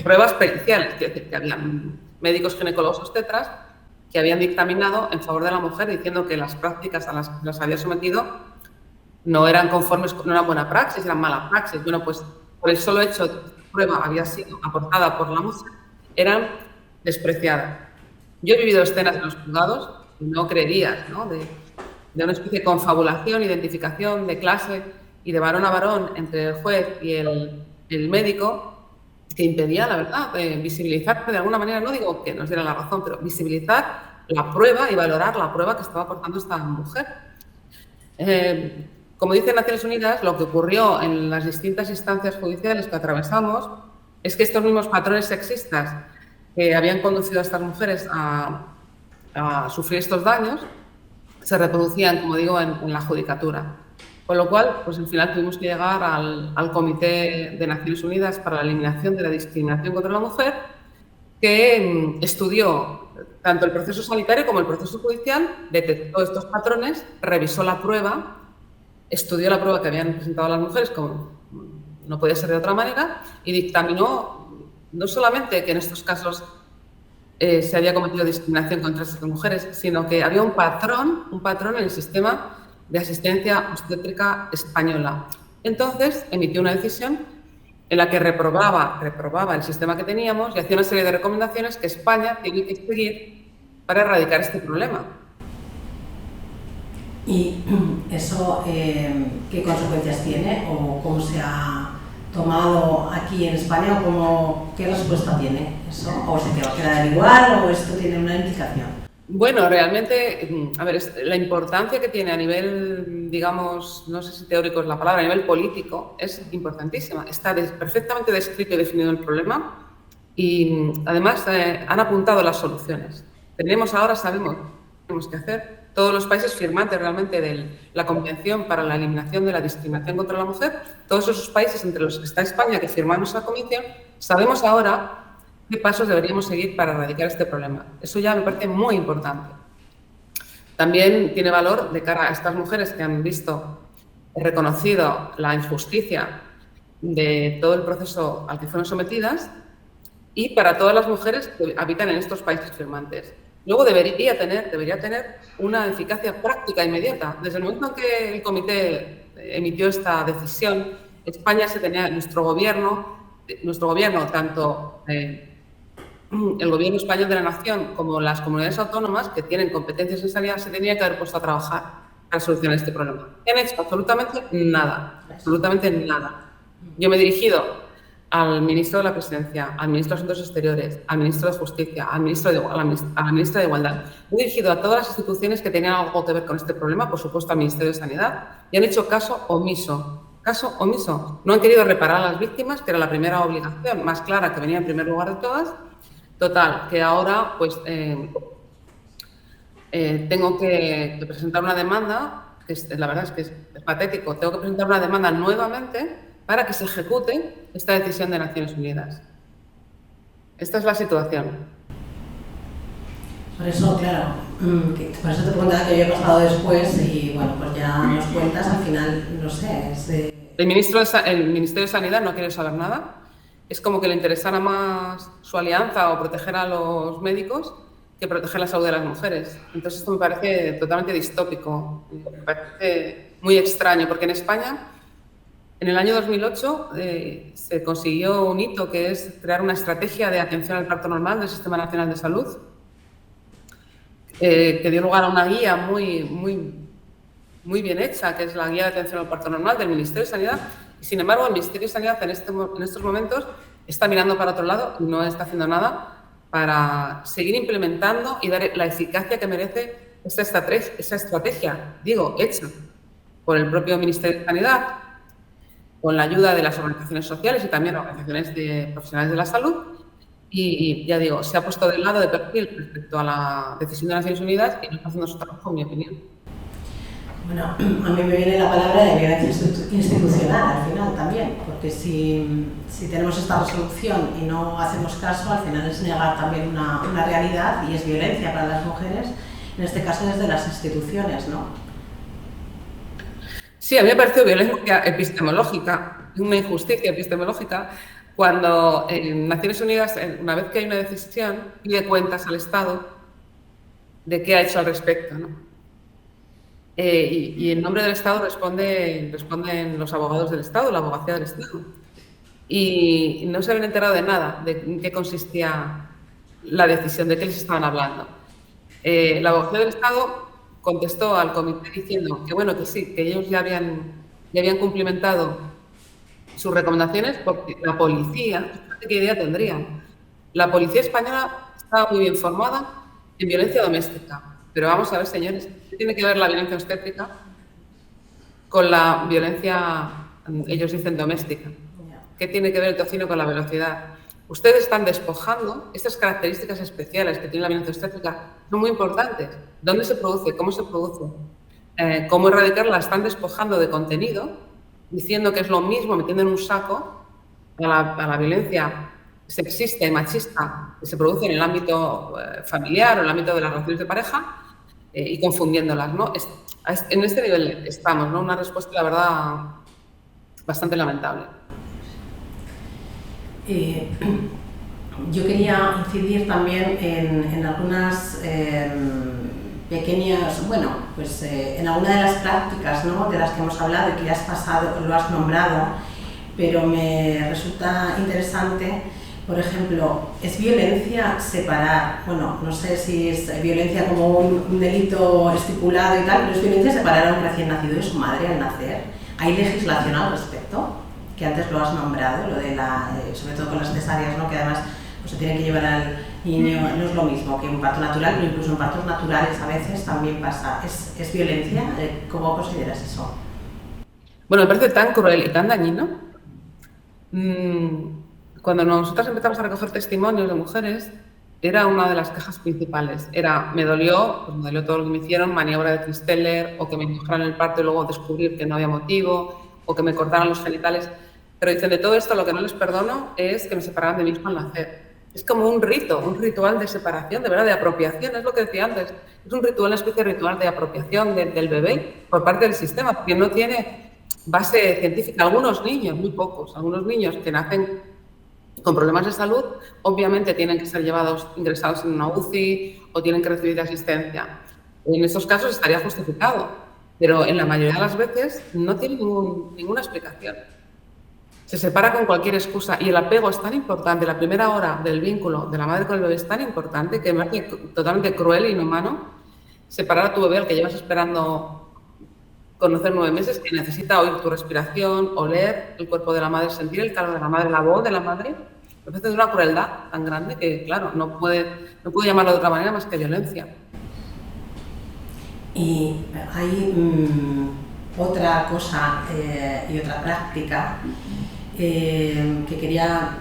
pruebas periciales, es decir, que habían médicos ginecólogos obstetras que habían dictaminado en favor de la mujer diciendo que las prácticas a las que las había sometido no eran conformes, no eran buena praxis, eran mala praxis. Bueno, pues por el solo hecho de que la prueba había sido aportada por la mujer, eran despreciadas. Yo he vivido escenas en los juzgados y no creerías, ¿no? De una especie de confabulación, identificación de clase y de varón a varón entre el juez y el médico, que impedía, la verdad, visibilizar de alguna manera, no digo que nos diera la razón, pero visibilizar la prueba y valorar la prueba que estaba aportando esta mujer. Como dice Naciones Unidas, lo que ocurrió en las distintas instancias judiciales que atravesamos es que estos mismos patrones sexistas que habían conducido a estas mujeres a sufrir estos daños se reproducían, como digo, en la judicatura. Con lo cual, pues al final tuvimos que llegar al Comité de Naciones Unidas para la Eliminación de la Discriminación contra la Mujer, que estudió tanto el proceso sanitario como el proceso judicial, detectó estos patrones, revisó la prueba, estudió la prueba que habían presentado las mujeres, como no podía ser de otra manera, y dictaminó no solamente que en estos casos se había cometido discriminación contra estas mujeres, sino que había un patrón en el sistema de asistencia obstétrica española. Entonces, emitió una decisión en la que reprobaba el sistema que teníamos y hacía una serie de recomendaciones que España tiene que seguir para erradicar este problema. ¿Y eso qué consecuencias tiene o cómo se ha tomado aquí en España o qué respuesta tiene eso? ¿O se te va a quedar igual o esto tiene una implicación? Bueno, realmente, a ver, la importancia que tiene a nivel, digamos, no sé si teórico es la palabra, a nivel político, es importantísima. Está perfectamente descrito y definido el problema y además han apuntado las soluciones. Sabemos qué tenemos que hacer. Todos los países firmantes realmente de la Convención para la Eliminación de la Discriminación contra la Mujer, todos esos países entre los que está España que firmamos esa convención, sabemos ahora qué pasos deberíamos seguir para erradicar este problema. Eso ya me parece muy importante. También tiene valor de cara a estas mujeres que han visto reconocido la injusticia de todo el proceso al que fueron sometidas y para todas las mujeres que habitan en estos países firmantes. Luego debería tener una eficacia práctica inmediata. Desde el momento en que el comité emitió esta decisión, España nuestro gobierno, tanto el gobierno español de la nación como las comunidades autónomas que tienen competencias en sanidad, se tenía que haber puesto a trabajar para solucionar este problema. ¿Qué han hecho? Absolutamente nada. Yo me he dirigido al ministro de la Presidencia, al ministro de Asuntos Exteriores, al ministro de Justicia, a la ministra de Igualdad. Me he dirigido a todas las instituciones que tenían algo que ver con este problema, por supuesto al Ministerio de Sanidad, y han hecho caso omiso. No han querido reparar a las víctimas, que era la primera obligación más clara que venía en primer lugar de todas. Total, que ahora pues tengo que presentar una demanda, que la verdad es que es patético, tengo que presentar una demanda nuevamente para que se ejecute esta decisión de Naciones Unidas. Esta es la situación. Por eso, claro, por eso te preguntaba que había pasado después y bueno, pues ya nos cuentas, al final, no sé, El Ministerio de Sanidad no quiere saber nada. Es como que le interesara más su alianza o proteger a los médicos que proteger la salud de las mujeres. Entonces esto me parece totalmente distópico, me parece muy extraño, porque en España, en el año 2008, se consiguió un hito que es crear una estrategia de atención al parto normal del Sistema Nacional de Salud, que dio lugar a una guía muy bien hecha, que es la guía de atención al parto normal del Ministerio de Sanidad. Y, sin embargo, el Ministerio de Sanidad en estos momentos está mirando para otro lado y no está haciendo nada para seguir implementando y dar la eficacia que merece esa estrategia, hecha por el propio Ministerio de Sanidad, con la ayuda de las organizaciones sociales y también organizaciones de profesionales de la salud. Y ya digo, se ha puesto del lado de perfil respecto a la decisión de Naciones Unidas y no está haciendo su trabajo, en mi opinión. Bueno, a mí me viene la palabra de violencia institucional al final también, porque si tenemos esta resolución y no hacemos caso, al final es negar también una realidad y es violencia para las mujeres, en este caso desde las instituciones, ¿no? Sí, a mí me parece violencia epistemológica, una injusticia epistemológica, cuando en Naciones Unidas, una vez que hay una decisión, pide cuentas al Estado de qué ha hecho al respecto, ¿no? Y en nombre del Estado responden los abogados del Estado, la abogacía del Estado. Y no se habían enterado de nada, de en qué consistía la decisión, de qué les estaban hablando. La abogacía del Estado contestó al comité diciendo que bueno, que sí, que ellos ya habían cumplimentado sus recomendaciones porque la policía, ¿qué idea tendrían? La policía española estaba muy bien formada en violencia doméstica. Pero vamos a ver, señores, ¿qué tiene que ver la violencia obstétrica con la violencia, ellos dicen, doméstica? ¿Qué tiene que ver el tocino con la velocidad? ustedes están despojando estas características especiales que tiene la violencia obstétrica, son muy importantes. ¿Dónde se produce? ¿Cómo se produce? ¿Cómo erradicarla? Están despojando de contenido, diciendo que es lo mismo, metiendo en un saco a la violencia sexista y machista que se produce en el ámbito familiar o en el ámbito de las relaciones de pareja, y confundiéndolas, ¿no? En este nivel estamos, ¿no? Una respuesta, la verdad, bastante lamentable. Yo quería incidir también en algunas pequeñas, en alguna de las prácticas, ¿no?, de las que hemos hablado y que ya has pasado, lo has nombrado, pero me resulta interesante. Por ejemplo, ¿es violencia separar? Bueno, no sé si es violencia como un delito estipulado y tal, pero es violencia separar a un recién nacido de su madre al nacer. ¿Hay legislación al respecto? Que antes lo has nombrado, lo de sobre todo con las cesáreas, ¿no?, que además pues, se tiene que llevar al niño, no es lo mismo que un parto natural, pero incluso en partos naturales a veces también pasa. ¿Es violencia? ¿Cómo consideras eso? Bueno, me parece tan cruel y tan dañino. Cuando nosotras empezamos a recoger testimonios de mujeres, era una de las quejas principales. Me dolió todo lo que me hicieron, maniobra de Christeller, o que me indujeran el parto y luego descubrir que no había motivo, o que me cortaran los genitales. Pero dicen, de todo esto lo que no les perdono es que me separaran de mí misma al nacer. Es como un ritual de separación, de verdad, de apropiación, es lo que decía antes. Es un ritual, una especie de ritual de apropiación del bebé por parte del sistema, porque no tiene base científica. Algunos niños, muy pocos, algunos niños que nacen con problemas de salud, obviamente tienen que ser ingresados en una UCI o tienen que recibir asistencia. En estos casos estaría justificado, pero en la mayoría de las veces no tiene ninguna explicación. Se separa con cualquier excusa y el apego es tan importante, la primera hora del vínculo de la madre con el bebé es tan importante que me parece totalmente cruel e inhumano separar a tu bebé al que llevas esperando conocer 9 meses, que necesita oír tu respiración, oler el cuerpo de la madre, sentir el calor de la madre, la voz de la madre. Me parece de una crueldad tan grande que, claro, no puede llamarlo de otra manera más que violencia. Y hay otra cosa y otra práctica que quería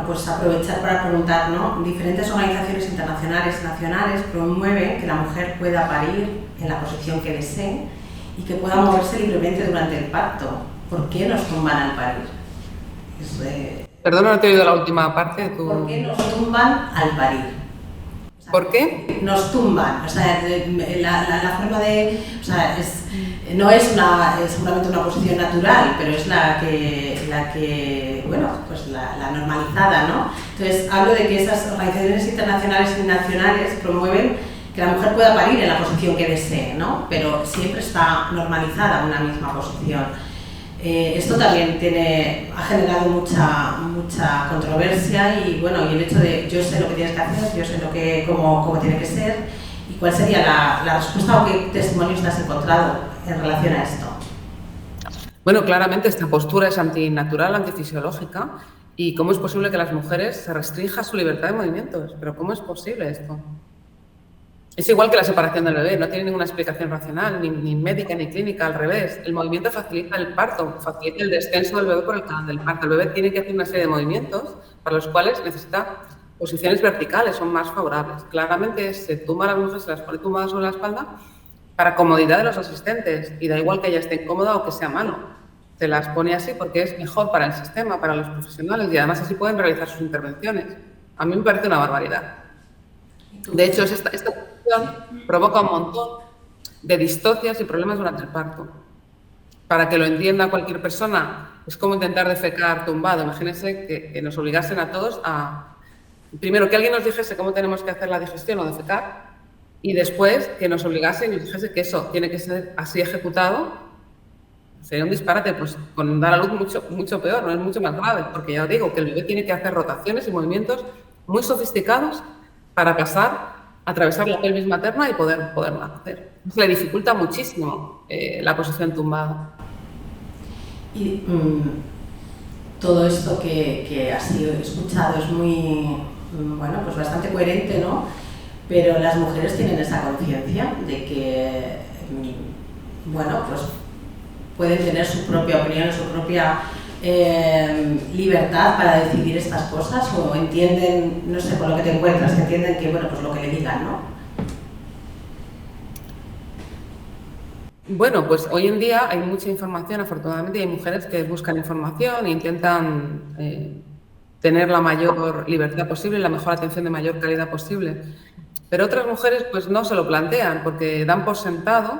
pues aprovechar para preguntar, ¿no? Diferentes organizaciones internacionales y nacionales promueven que la mujer pueda parir en la posición que desee y que pueda moverse libremente durante el parto. ¿Por qué nos tumban al parir? Perdona, no te he oído la última parte. ¿Por qué nos tumban al parir? O sea, ¿por qué? Nos tumban. O sea, la forma de... O sea, no es seguramente una posición natural, pero es la que pues la normalizada, ¿no? Entonces, hablo de que esas organizaciones internacionales y nacionales promueven que la mujer pueda parir en la posición que desee, ¿no? Pero siempre está normalizada una misma posición. Esto también ha generado mucha controversia y el hecho de yo sé lo que tienes que hacer, yo sé cómo tiene que ser y cuál sería la respuesta o qué testimonios te has encontrado en relación a esto. Bueno, claramente esta postura es antinatural, antifisiológica. ¿Y cómo es posible que las mujeres se restrinja su libertad de movimientos? ¿Pero cómo es posible esto? Es igual que la separación del bebé, no tiene ninguna explicación racional, ni médica ni clínica, al revés. El movimiento facilita el parto, facilita el descenso del bebé por el canal del parto. El bebé tiene que hacer una serie de movimientos para los cuales necesita posiciones verticales, son más favorables. Claramente se tumba a las mujeres, se las pone tumbadas sobre la espalda para comodidad de los asistentes y da igual que ella esté incómoda o que sea mano. Se las pone así porque es mejor para el sistema, para los profesionales y además así pueden realizar sus intervenciones. A mí me parece una barbaridad. De hecho, esta provoca un montón de distorsias y problemas durante el parto. Para que lo entienda cualquier persona, es como intentar defecar tumbado. Imagínense que nos obligasen a todos primero, que alguien nos dijese cómo tenemos que hacer la digestión o defecar, y después que nos obligasen y nos dijese que eso tiene que ser así ejecutado. Sería un disparate, pues con dar a luz mucho peor, no es mucho más grave, porque ya os digo que el bebé tiene que hacer rotaciones y movimientos muy sofisticados para atravesar la pelvis materna y poder nacer. Se le dificulta muchísimo la posición tumbada. Y todo esto que has escuchado es muy, pues bastante coherente, ¿no? Pero las mujeres tienen esa conciencia de que, pues pueden tener su propia opinión, su propia libertad para decidir estas cosas o entienden, no sé, por lo que te encuentras, que entienden que, bueno, pues lo que le digan, ¿no? Bueno, pues hoy en día hay mucha información, afortunadamente, y hay mujeres que buscan información e intentan tener la mayor libertad posible, la mejor atención de mayor calidad posible. Pero otras mujeres pues no se lo plantean porque dan por sentado,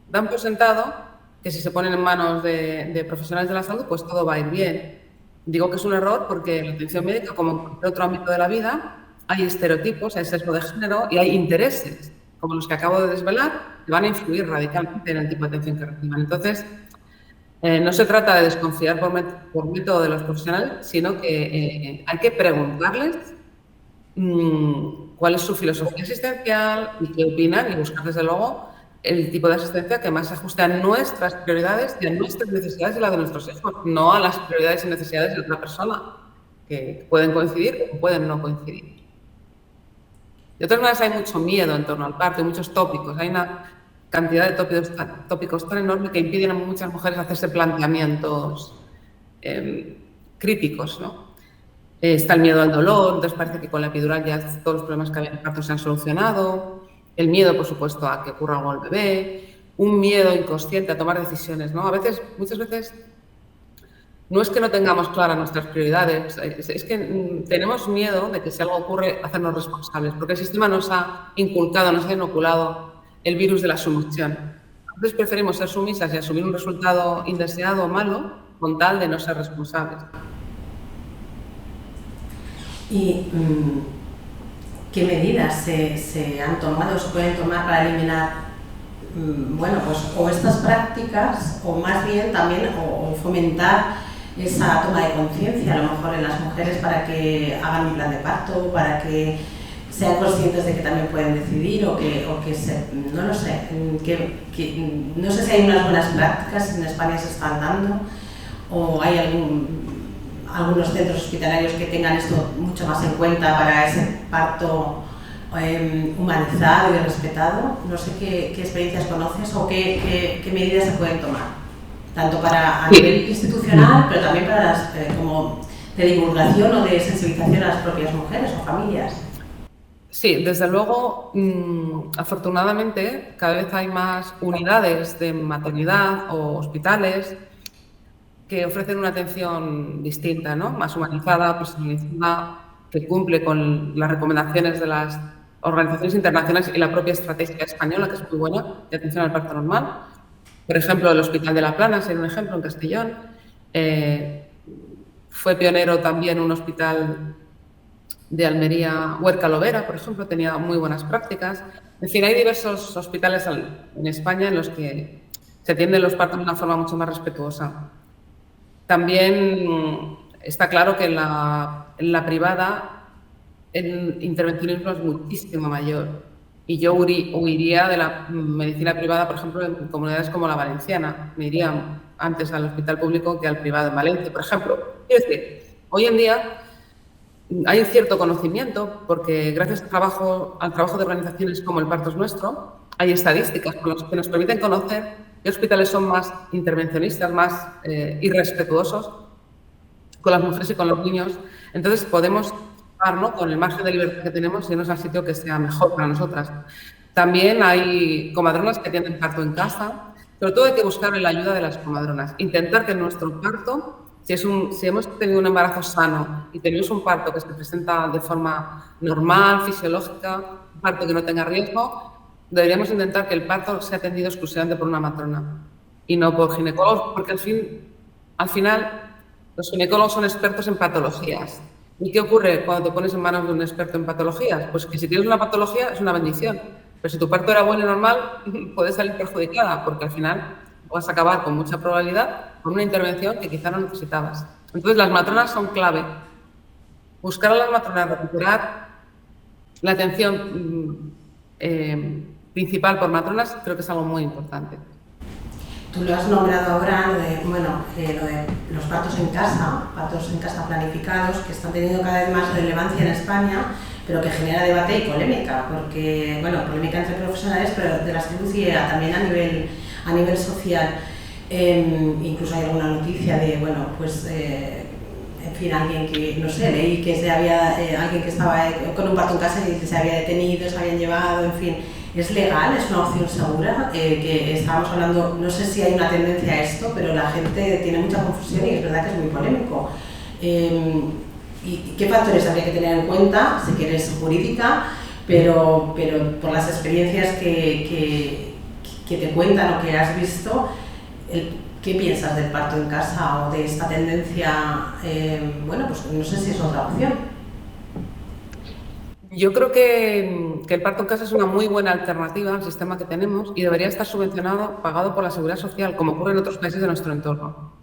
dan por sentado que si se ponen en manos de profesionales de la salud, pues todo va a ir bien. Digo que es un error porque en la atención médica, como en cualquier otro ámbito de la vida, hay estereotipos, hay sesgo de género y hay intereses, como los que acabo de desvelar, que van a influir radicalmente en el tipo de atención que reciban. Entonces, no se trata de desconfiar por método de los profesionales, sino que hay que preguntarles cuál es su filosofía asistencial y qué opinan y buscar, desde luego, el tipo de asistencia que más se ajuste a nuestras prioridades y a nuestras necesidades y las de nuestros hijos, no a las prioridades y necesidades de otra persona, que pueden coincidir o pueden no coincidir. De todas maneras, hay mucho miedo en torno al parto, hay muchos tópicos, hay una cantidad de tópicos tan enorme que impiden a muchas mujeres hacerse planteamientos críticos, ¿no? Está el miedo al dolor, entonces parece que con la epidural ya todos los problemas que había en el parto se han solucionado. El miedo, por supuesto, a que ocurra algo al bebé. Un miedo inconsciente a tomar decisiones, ¿no? Muchas veces, no es que no tengamos claras nuestras prioridades, es que tenemos miedo de que si algo ocurre, hacernos responsables, porque el sistema nos ha inculcado, nos ha inoculado el virus de la sumisión. Entonces preferimos ser sumisas y asumir un resultado indeseado o malo con tal de no ser responsables. ¿Y qué medidas se han tomado o se pueden tomar para eliminar, bueno, pues o estas prácticas o más bien también o fomentar esa toma de conciencia a lo mejor en las mujeres para que hagan un plan de parto, para que sean conscientes de que también pueden decidir o que no lo sé, no sé si hay unas buenas prácticas en España se están dando o hay algunos centros hospitalarios que tengan esto mucho más en cuenta para ese parto humanizado y respetado. No sé qué experiencias conoces o qué medidas se pueden tomar, tanto para a nivel institucional, pero también para las, como de divulgación o de sensibilización a las propias mujeres o familias. Sí, desde luego, afortunadamente, cada vez hay más unidades de maternidad o hospitales que ofrecen una atención distinta, ¿no? Más humanizada, personalizada, que cumple con las recomendaciones de las organizaciones internacionales y la propia estrategia española, que es muy buena, de atención al parto normal. Por ejemplo, el Hospital de la Plana, sería un ejemplo, en Castellón. Fue pionero también un hospital de Almería, Huerca Lovera, por ejemplo, tenía muy buenas prácticas. En fin, hay diversos hospitales en España en los que se atienden los partos de una forma mucho más respetuosa. También está claro que en la privada el intervencionismo es muchísimo mayor y yo huiría de la medicina privada, por ejemplo, en comunidades como la valenciana. Me iría antes al hospital público que al privado en Valencia, por ejemplo. Es decir, hoy en día hay un cierto conocimiento porque gracias al trabajo de organizaciones como El Parto es Nuestro, hay estadísticas que nos permiten conocer qué hospitales son más intervencionistas, más irrespetuosos con las mujeres y con los niños. Entonces podemos, ¿no?, con el margen de libertad que tenemos, irnos al sitio que sea mejor para nosotras. También hay comadronas que tienen parto en casa, pero todo hay que buscar la ayuda de las comadronas. Intentar que nuestro parto, si hemos tenido un embarazo sano y tenemos un parto que se presenta de forma normal, fisiológica, un parto que no tenga riesgo, deberíamos intentar que el parto sea atendido exclusivamente por una matrona y no por ginecólogos, porque al final los ginecólogos son expertos en patologías. ¿Y qué ocurre cuando te pones en manos de un experto en patologías? Pues que si tienes una patología es una bendición, pero si tu parto era bueno y normal, puedes salir perjudicada, porque al final vas a acabar con mucha probabilidad con una intervención que quizá no necesitabas. Entonces las matronas son clave. Buscar a las matronas, recuperar la atención principal por matronas, creo que es algo muy importante. Tú lo has nombrado ahora, lo de los partos en casa planificados, que están teniendo cada vez más relevancia en España, pero que genera debate y polémica, porque, bueno, polémica entre profesionales, pero de la salud y también a nivel social. Incluso hay alguna noticia de, bueno, pues, en fin, alguien que, no sé, leí que alguien que estaba con un parto en casa y se había detenido, se habían llevado, en fin. ¿Es legal? ¿Es una opción segura? Que estábamos hablando, no sé si hay una tendencia a esto, pero la gente tiene mucha confusión y es verdad que es muy polémico. ¿Y qué factores habría que tener en cuenta? Sé que eres jurídica, pero por las experiencias que te cuentan o que has visto, ¿qué piensas del parto en casa o de esta tendencia? Bueno, pues no sé si es otra opción. Yo creo que el parto en casa es una muy buena alternativa al sistema que tenemos y debería estar subvencionado, pagado por la Seguridad Social, como ocurre en otros países de nuestro entorno.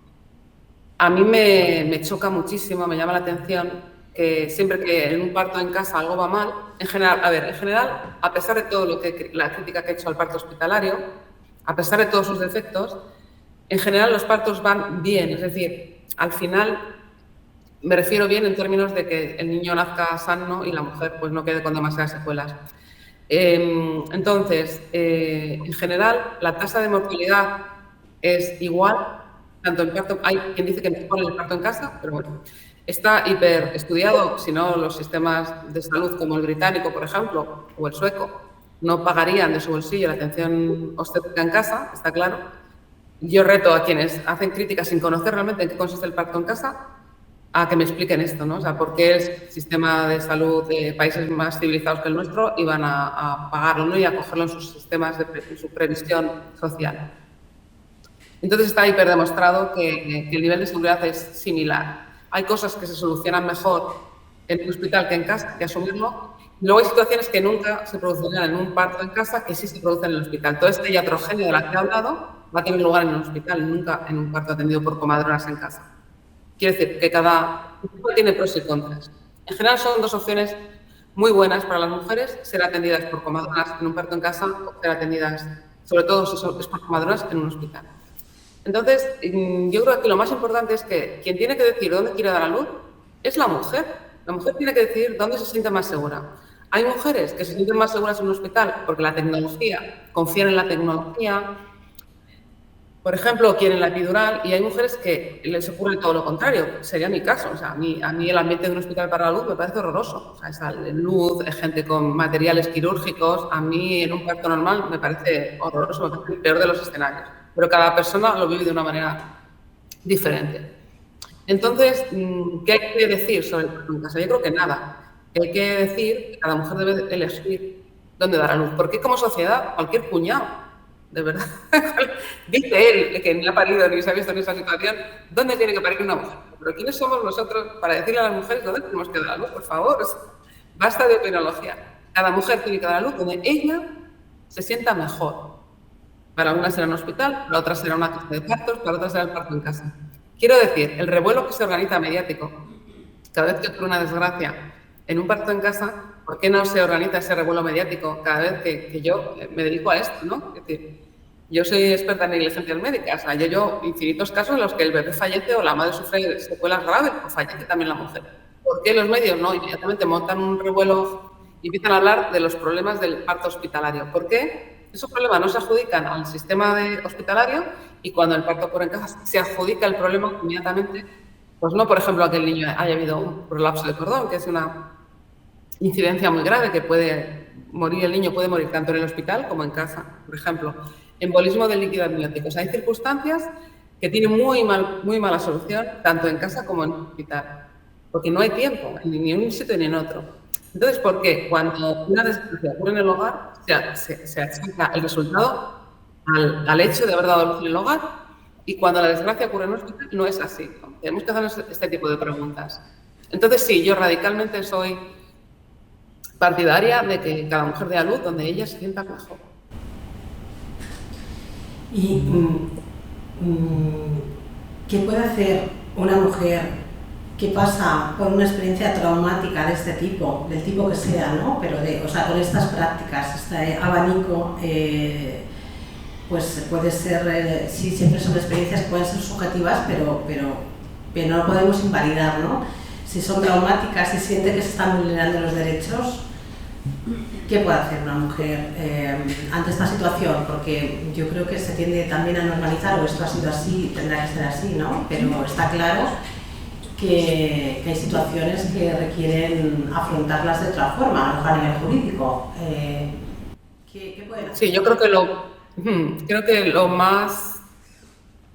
A mí me choca muchísimo, me llama la atención que siempre que en un parto en casa algo va mal, en general, a pesar de todo la crítica que he hecho al parto hospitalario, a pesar de todos sus defectos, en general los partos van bien, es decir, al final me refiero bien en términos de que el niño nazca sano y la mujer pues no quede con demasiadas secuelas. Entonces, en general, la tasa de mortalidad es igual, tanto en parto, hay quien dice que mejor el parto en casa, pero bueno, está hiper estudiado, si no los sistemas de salud como el británico, por ejemplo, o el sueco, no pagarían de su bolsillo la atención obstétrica en casa, está claro. Yo reto a quienes hacen críticas sin conocer realmente en qué consiste el parto en casa, a que me expliquen esto, ¿no? O sea, por qué el sistema de salud de países más civilizados que el nuestro iban a pagarlo, ¿no? Y a cogerlo en sus sistemas de su previsión social. Entonces está hiperdemostrado que el nivel de seguridad es similar. Hay cosas que se solucionan mejor en un hospital que en casa, hay que asumirlo. Luego hay situaciones que nunca se producirían en un parto en casa que sí se producen en el hospital. Todo este iatrogenia de la que he hablado va a tener lugar en un hospital, nunca en un parto atendido por comadronas en casa. Quiero decir que cada tipo tiene pros y contras. En general son dos opciones muy buenas para las mujeres, ser atendidas por comadronas en un parto en casa o ser atendidas, sobre todo si es por comadronas, en un hospital. Entonces, yo creo que lo más importante es que quien tiene que decidir dónde quiere dar a luz es la mujer. La mujer tiene que decidir dónde se siente más segura. Hay mujeres que se sienten más seguras en un hospital porque la tecnología, confían en la tecnología, por ejemplo, quieren la epidural, y hay mujeres que les ocurre todo lo contrario. Sería mi caso. O sea, a mí el ambiente de un hospital para la luz me parece horroroso. O sea, está luz, gente con materiales quirúrgicos. A mí en un parto normal me parece horroroso, me parece el peor de los escenarios. Pero cada persona lo vive de una manera diferente. Entonces, ¿qué hay que decir sobre el parto en casa? Yo creo que nada. Hay que decir que cada mujer debe elegir dónde dar a luz. Porque como sociedad, cualquier cuñado, de verdad, dice él que ni ha parido ni se ha visto en esa situación, ¿dónde tiene que parir una mujer? Pero ¿quiénes somos nosotros para decirle a las mujeres dónde tenemos que dar a luz? Por favor, basta de opinología. Cada mujer tiene que dar a luz donde ella se sienta mejor. Para una será un hospital, para otra será una casa de partos, para otra será el parto en casa. Quiero decir, el revuelo que se organiza mediático, cada vez que ocurre una desgracia en un parto en casa, ¿por qué no se organiza ese revuelo mediático cada vez que yo me dedico a esto, ¿no? Es decir, yo soy experta en negligencias médicas, o sea, yo infinitos casos en los que el bebé fallece o la madre sufre secuelas graves o fallece también la mujer. ¿Por qué los medios no inmediatamente montan un revuelo y empiezan a hablar de los problemas del parto hospitalario? ¿Por qué esos problemas no se adjudican al sistema hospitalario y cuando el parto ocurre en casa se adjudica el problema inmediatamente? Pues no, por ejemplo, a que el niño haya habido un prolapso de cordón, que es una incidencia muy grave, que puede morir el niño, puede morir tanto en el hospital como en casa. Por ejemplo, embolismo del líquido amniótico. O sea, hay circunstancias que tienen muy mala solución, tanto en casa como en el hospital, porque no hay tiempo, ni en un sitio ni en otro. Entonces, ¿por qué? Cuando una desgracia ocurre en el hogar, se achaca el resultado al hecho de haber dado luz en el hogar, y cuando la desgracia ocurre en el hospital, no es así, ¿no? Tenemos que hacernos este tipo de preguntas. Entonces, sí, yo radicalmente soy partidaria de que cada mujer dé a luz donde ella se sienta mejor. ¿Y qué puede hacer una mujer que pasa por una experiencia traumática de este tipo, del tipo que sea, ¿no? Pero o sea, con estas prácticas, este abanico, pues puede ser, sí, siempre son experiencias que pueden ser subjetivas, pero no lo podemos invalidar, ¿no? Si son traumáticas y siente que se están vulnerando los derechos, ¿Qué puede hacer una mujer ante esta situación? Porque yo creo que se tiende también a normalizar, o esto ha sido así, tendrá que ser así, ¿no? Pero está claro que hay situaciones que requieren afrontarlas de otra forma, a lo mejor a nivel jurídico. ¿Qué pueden hacer? Sí, yo creo que lo más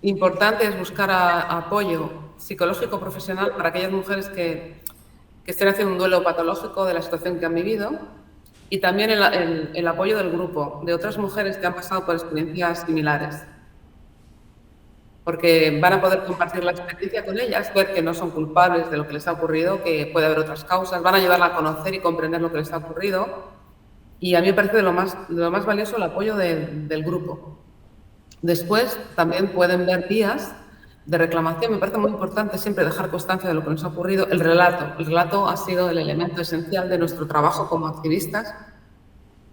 importante es buscar apoyo psicológico profesional para aquellas mujeres que estén haciendo un duelo patológico de la situación que han vivido, y también el apoyo del grupo, de otras mujeres que han pasado por experiencias similares, porque van a poder compartir la experiencia con ellas, ver que no son culpables de lo que les ha ocurrido, que puede haber otras causas, van a ayudarla a conocer y comprender lo que les ha ocurrido, y a mí me parece de lo más valioso el apoyo del grupo. Después también pueden ver vías de reclamación. Me parece muy importante siempre dejar constancia de lo que nos ha ocurrido. El relato ha sido el elemento esencial de nuestro trabajo como activistas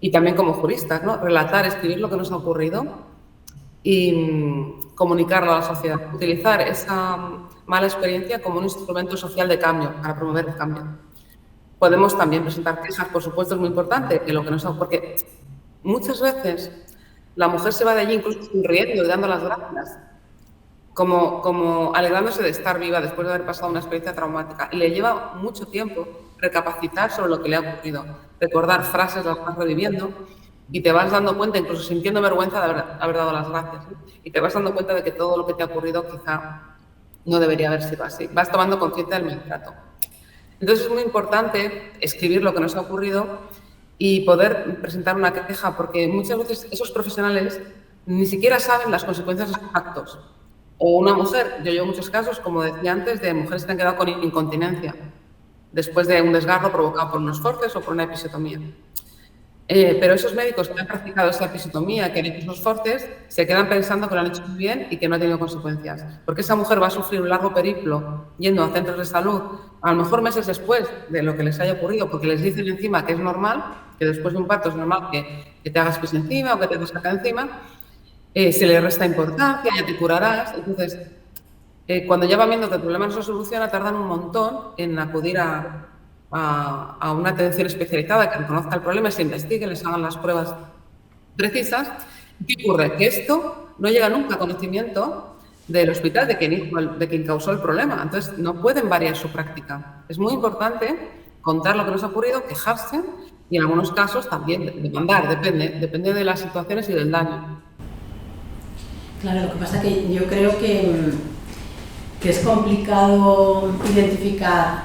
y también como juristas, ¿no? Relatar, escribir lo que nos ha ocurrido y comunicarlo a la sociedad. Utilizar esa mala experiencia como un instrumento social de cambio, para promover el cambio. Podemos también presentar quejas, por supuesto, es muy importante, que lo que nos ha, porque muchas veces la mujer se va de allí incluso sonriendo y dando las gracias, como alegrándose de estar viva después de haber pasado una experiencia traumática. Y le lleva mucho tiempo recapacitar sobre lo que le ha ocurrido, recordar frases, las vas reviviendo, y te vas dando cuenta, incluso sintiendo vergüenza de haber dado las gracias, ¿no? Y te vas dando cuenta de que todo lo que te ha ocurrido quizá no debería haber sido así. Vas tomando conciencia del maltrato. Entonces es muy importante escribir lo que nos ha ocurrido y poder presentar una queja, porque muchas veces esos profesionales ni siquiera saben las consecuencias de sus actos. O una mujer, yo llevo muchos casos, como decía antes, de mujeres que han quedado con incontinencia después de un desgarro provocado por unos forceps o por una episiotomía. Pero esos médicos que han practicado esa episiotomía, que han hecho esos forceps, se quedan pensando que lo han hecho muy bien y que no ha tenido consecuencias. Porque esa mujer va a sufrir un largo periplo yendo a centros de salud, a lo mejor meses después de lo que les haya ocurrido, porque les dicen encima que es normal, que después de un parto es normal que te hagas pis encima o que te hagas caca encima, se le resta importancia, ya te curarás. Entonces, cuando ya van viendo que el problema no se soluciona, tardan un montón en acudir a una atención especializada que reconozca el problema, se investigue, les hagan las pruebas precisas. ¿Qué ocurre? Que esto no llega nunca a conocimiento del hospital, de quien causó el problema. Entonces, no pueden variar su práctica. Es muy importante contar lo que nos ha ocurrido, quejarse y en algunos casos también demandar, depende de las situaciones y del daño. Claro, lo que pasa es que yo creo que es complicado identificar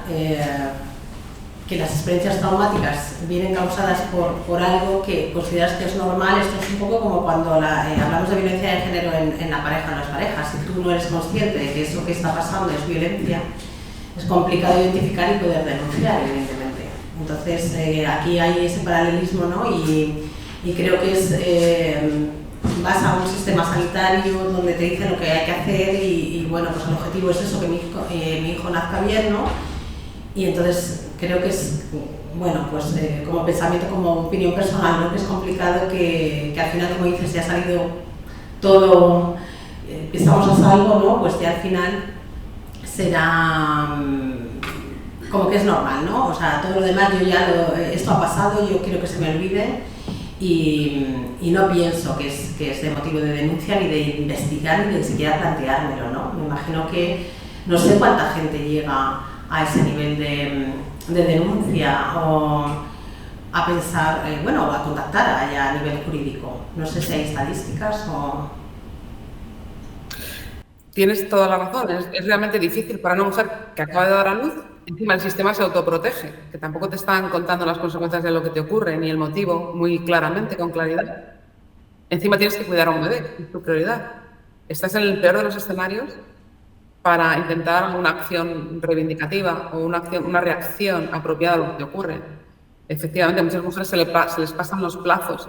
que las experiencias traumáticas vienen causadas por algo que consideras que es normal. Esto es un poco como cuando hablamos de violencia de género en la pareja, en las parejas. Si tú no eres consciente de que eso que está pasando es violencia, es complicado identificar y poder denunciar, evidentemente. Entonces, aquí hay ese paralelismo, ¿no? Y creo que vas a un sistema sanitario donde te dicen lo que hay que hacer y bueno, pues el objetivo es eso, que mi hijo nazca bien, ¿no? Y entonces creo que es, bueno, pues como pensamiento, como opinión personal, ¿no? Que es complicado que al final, como dices, ya ha salido todo, estamos a salvo, ¿no? Pues ya al final será como que es normal, ¿no? O sea, todo lo demás, esto ha pasado, yo quiero que se me olvide. Y no pienso que es de motivo de denuncia, ni de investigar, ni de siquiera planteármelo, ¿no? Me imagino que no sé cuánta gente llega a ese nivel de denuncia o a pensar, bueno, a contactar allá a nivel jurídico. No sé si hay estadísticas o... Tienes toda la razón, es realmente difícil para una mujer que acaba de dar a luz. Encima el sistema se autoprotege, que tampoco te están contando las consecuencias de lo que te ocurre, ni el motivo muy claramente, con claridad. Encima tienes que cuidar a un bebé, es tu prioridad. Estás en el peor de los escenarios para intentar una acción reivindicativa o una reacción apropiada a lo que te ocurre. Efectivamente, a muchas mujeres se les pasan los plazos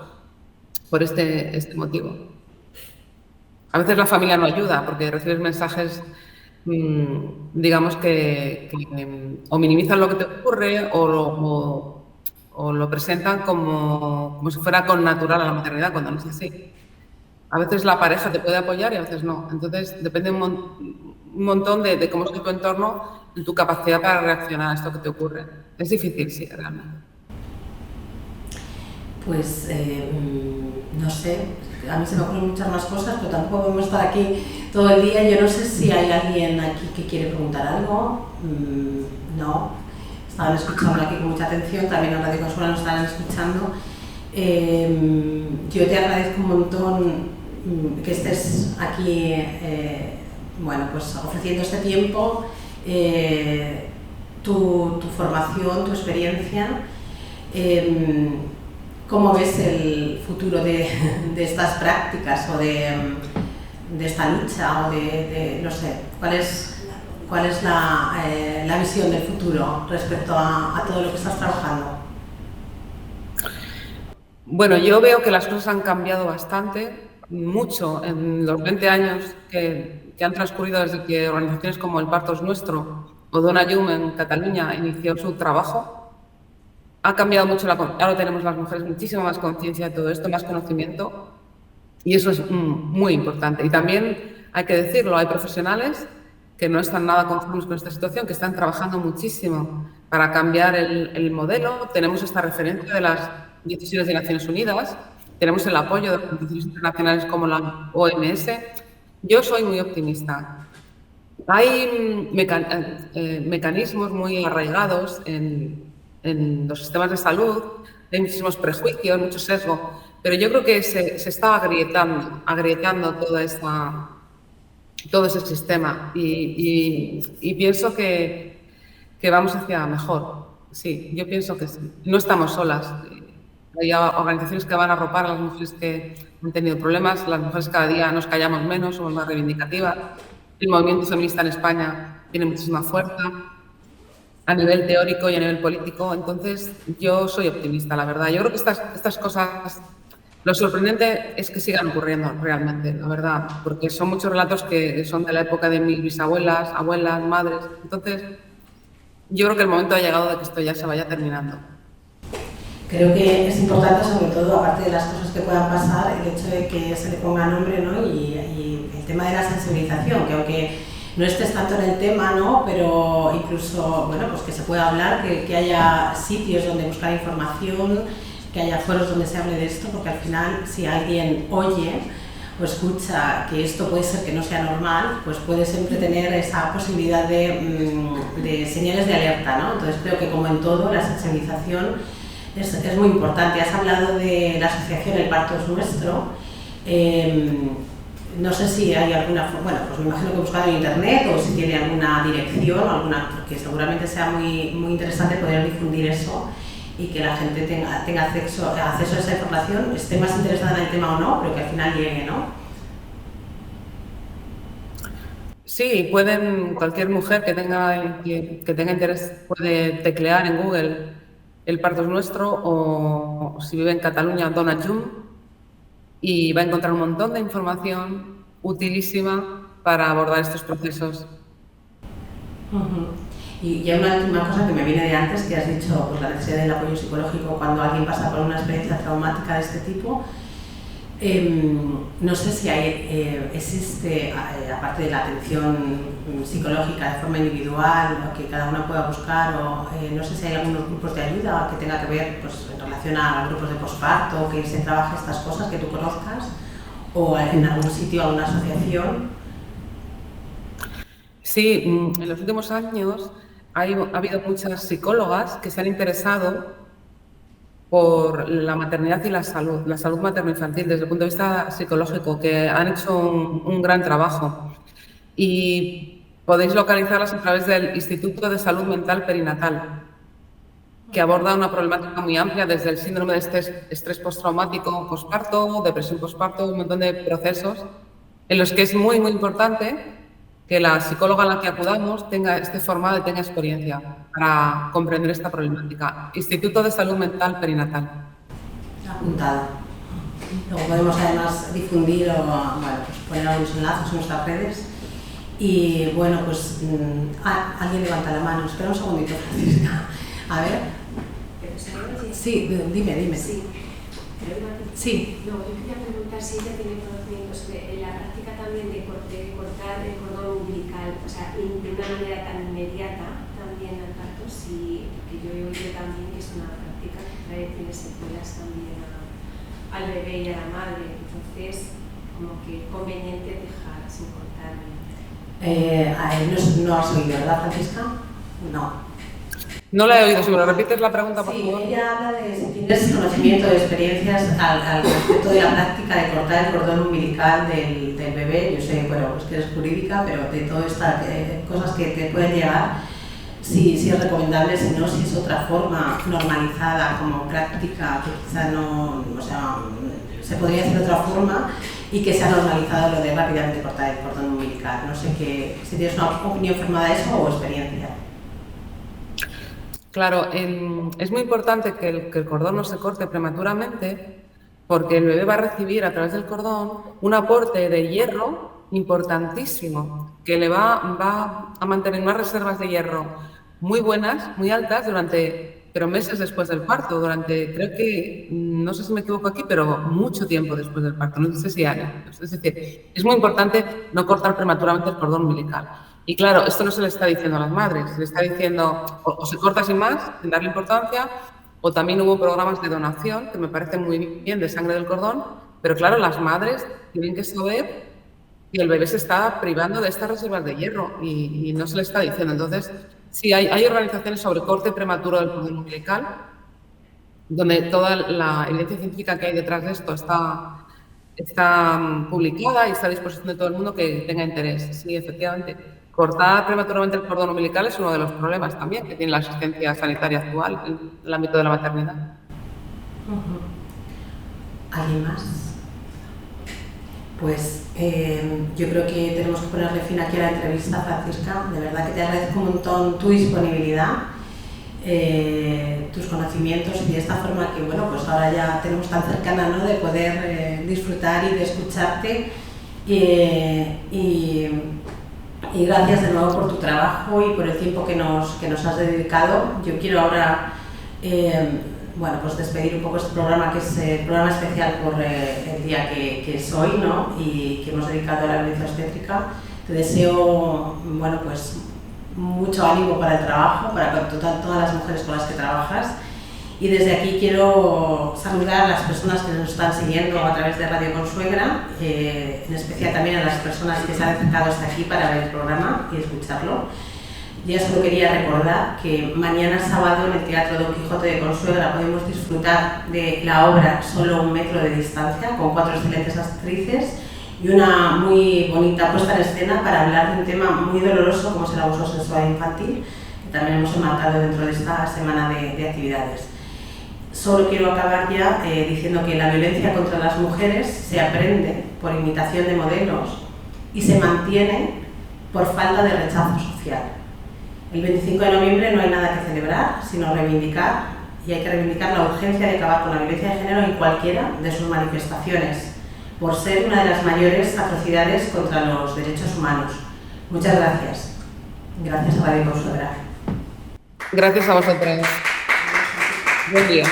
por este motivo. A veces la familia no ayuda porque recibes mensajes, digamos, que o minimizan lo que te ocurre o lo presentan como si fuera connatural a la maternidad, cuando no es así. A veces la pareja te puede apoyar y a veces no. Entonces depende un montón de cómo es tu entorno y tu capacidad para reaccionar a esto que te ocurre. Es difícil, sí, realmente. Pues no sé, a mí se me ocurren muchas más cosas, pero tampoco podemos estar aquí todo el día. Yo no sé si hay alguien aquí que quiere preguntar algo. No, estaban escuchando aquí con mucha atención, también en Radio Consuela nos estaban escuchando. Yo te agradezco un montón que estés aquí, bueno, pues ofreciendo este tiempo, tu formación, tu experiencia. ¿Cómo ves el futuro de estas prácticas o de esta lucha? O no sé, ¿cuál es la visión del futuro respecto a todo lo que estás trabajando? Bueno, yo veo que las cosas han cambiado bastante, mucho, en los 20 años que han transcurrido desde que organizaciones como El Parto es Nuestro o Dona Llum en Cataluña inició su trabajo. Ha cambiado mucho, ahora tenemos las mujeres muchísima más conciencia de todo esto, más conocimiento, y eso es muy importante. Y también hay que decirlo, hay profesionales que no están nada conformes con esta situación, que están trabajando muchísimo para cambiar el modelo. Tenemos esta referencia de las decisiones de Naciones Unidas, tenemos el apoyo de organizaciones internacionales como la OMS. Yo soy muy optimista. Hay mecanismos muy arraigados en los sistemas de salud, hay muchísimos prejuicios, mucho sesgo, pero yo creo que se está agrietando todo ese sistema y pienso que vamos hacia mejor. Sí, yo pienso que sí. No estamos solas. Hay organizaciones que van a arropar a las mujeres que han tenido problemas. Las mujeres cada día nos callamos menos, somos más reivindicativas. El movimiento feminista en España tiene muchísima fuerza a nivel teórico y a nivel político. Entonces, yo soy optimista, la verdad. Yo creo que estas cosas, lo sorprendente es que sigan ocurriendo realmente, la verdad, porque son muchos relatos que son de la época de mis bisabuelas, abuelas, madres. Entonces, yo creo que el momento ha llegado de que esto ya se vaya terminando. Creo que es importante, sobre todo, aparte de las cosas que puedan pasar, el hecho de que se le ponga nombre, ¿no? Y el tema de la sensibilización, que aunque no estés tanto en el tema, ¿no? Pero incluso, bueno, pues que se pueda hablar, que haya sitios donde buscar información, que haya foros donde se hable de esto, porque al final, si alguien oye o escucha que esto puede ser que no sea normal, pues puede siempre tener esa posibilidad de señales de alerta, ¿no? Entonces creo que, como en todo, la sensibilización es muy importante. Has hablado de la asociación El Parto es Nuestro. No sé si hay alguna, bueno, pues me imagino que buscando en internet o si tiene alguna dirección, porque seguramente sea muy interesante poder difundir eso y que la gente tenga acceso a esa información, esté más interesada en el tema o no, pero que al final llegue, ¿no? Sí, cualquier mujer que tenga interés puede teclear en Google El Parto es Nuestro, o si vive en Cataluña, Dona Llum, y va a encontrar un montón de información utilísima para abordar estos procesos. Y ya una última cosa que me viene de antes, que has dicho, pues la necesidad del apoyo psicológico cuando alguien pasa por una experiencia traumática de este tipo. No sé si existe, aparte de la atención psicológica de forma individual, o que cada una pueda buscar, o no sé si hay algunos grupos de ayuda que tenga que ver, pues, en relación a grupos de posparto, que se trabaje estas cosas que tú conozcas, o en algún sitio, alguna asociación. Sí, en los últimos años ha habido muchas psicólogas que se han interesado por la maternidad y la salud materno-infantil desde el punto de vista psicológico, que han hecho un gran trabajo. Y podéis localizarlas a través del Instituto de Salud Mental Perinatal, que aborda una problemática muy amplia, desde el síndrome de estrés postraumático posparto, depresión posparto, un montón de procesos en los que es muy importante que la psicóloga a la que acudamos esté formada y tenga experiencia para comprender esta problemática. Instituto de Salud Mental Perinatal. Apuntado. Luego podemos además difundir o pues poner algunos enlaces en nuestras redes. Y bueno, pues alguien levanta la mano. Espera un segundito, Francisca. A ver. Sí, dime. Sí. Sí. No, yo quería preguntar si ella tiene conocimientos en la práctica también de cortar el cordón umbilical, o sea, de una manera tan inmediata también al parto, porque yo he oído también que es una práctica que tiene secuelas también al bebé y a la madre. Entonces, como que conveniente dejar sin cortar. No has oído, ¿verdad, Francisca? No. No la he oído, si me lo repites la pregunta, por Sí, favor. ella habla de si tienes conocimiento de experiencias al respecto de la práctica de cortar el cordón umbilical del bebé. Yo sé, bueno, pues que eres jurídica, pero de todas estas cosas que te pueden llegar, si es recomendable, si no, si es otra forma normalizada como práctica, que quizá no, o sea, se podría hacer de otra forma y que se ha normalizado lo de rápidamente cortar el cordón umbilical. No sé si tienes una opinión formada de eso o experiencia. Claro, es muy importante que el cordón no se corte prematuramente porque el bebé va a recibir a través del cordón un aporte de hierro importantísimo que le va a mantener unas reservas de hierro muy buenas, muy altas pero meses después del parto, creo que, no sé si me equivoco aquí, pero mucho tiempo después del parto, no sé si años. Es decir, es muy importante no cortar prematuramente el cordón umbilical. Y claro, esto no se le está diciendo a las madres, se le está diciendo o se corta sin más, sin darle importancia, o también hubo programas de donación, que me parecen muy bien, de sangre del cordón, pero claro, las madres tienen que saber que el bebé se está privando de estas reservas de hierro y no se le está diciendo. Entonces, sí, hay organizaciones sobre corte prematuro del cordón umbilical, donde toda la evidencia científica que hay detrás de esto está publicada y está a disposición de todo el mundo que tenga interés. Sí, efectivamente. Cortar prematuramente el cordón umbilical es uno de los problemas también que tiene la asistencia sanitaria actual en el ámbito de la maternidad. ¿Alguien más? Pues yo creo que tenemos que ponerle fin aquí a la entrevista, Francisca. De verdad que te agradezco un montón tu disponibilidad, tus conocimientos y de esta forma que, bueno, pues ahora ya tenemos tan cercana, ¿no?, de poder disfrutar y de escucharte. Y gracias de nuevo por tu trabajo y por el tiempo que nos has dedicado. Yo quiero ahora bueno, pues despedir un poco este programa, que es el programa especial por el día que es hoy, ¿no?, y que hemos dedicado a la violencia obstétrica. Te deseo, bueno, pues mucho ánimo para el trabajo, para todas las mujeres con las que trabajas. Y desde aquí quiero saludar a las personas que nos están siguiendo a través de Radio Consuegra, en especial también a las personas que se han acercado hasta aquí para ver el programa y escucharlo. Ya solo quería recordar que mañana sábado en el Teatro Don Quijote de Consuegra podemos disfrutar de la obra Solo un metro de distancia, con 4 excelentes actrices y una muy bonita puesta en escena para hablar de un tema muy doloroso como es el abuso sexual infantil, que también hemos enmarcado dentro de esta semana de actividades. Solo quiero acabar ya diciendo que la violencia contra las mujeres se aprende por imitación de modelos y se mantiene por falta de rechazo social. El 25 de noviembre no hay nada que celebrar, sino reivindicar, y hay que reivindicar la urgencia de acabar con la violencia de género en cualquiera de sus manifestaciones, por ser una de las mayores atrocidades contra los derechos humanos. Muchas gracias. Gracias a Radio Consuegra. Gracias a vosotros. Buen día.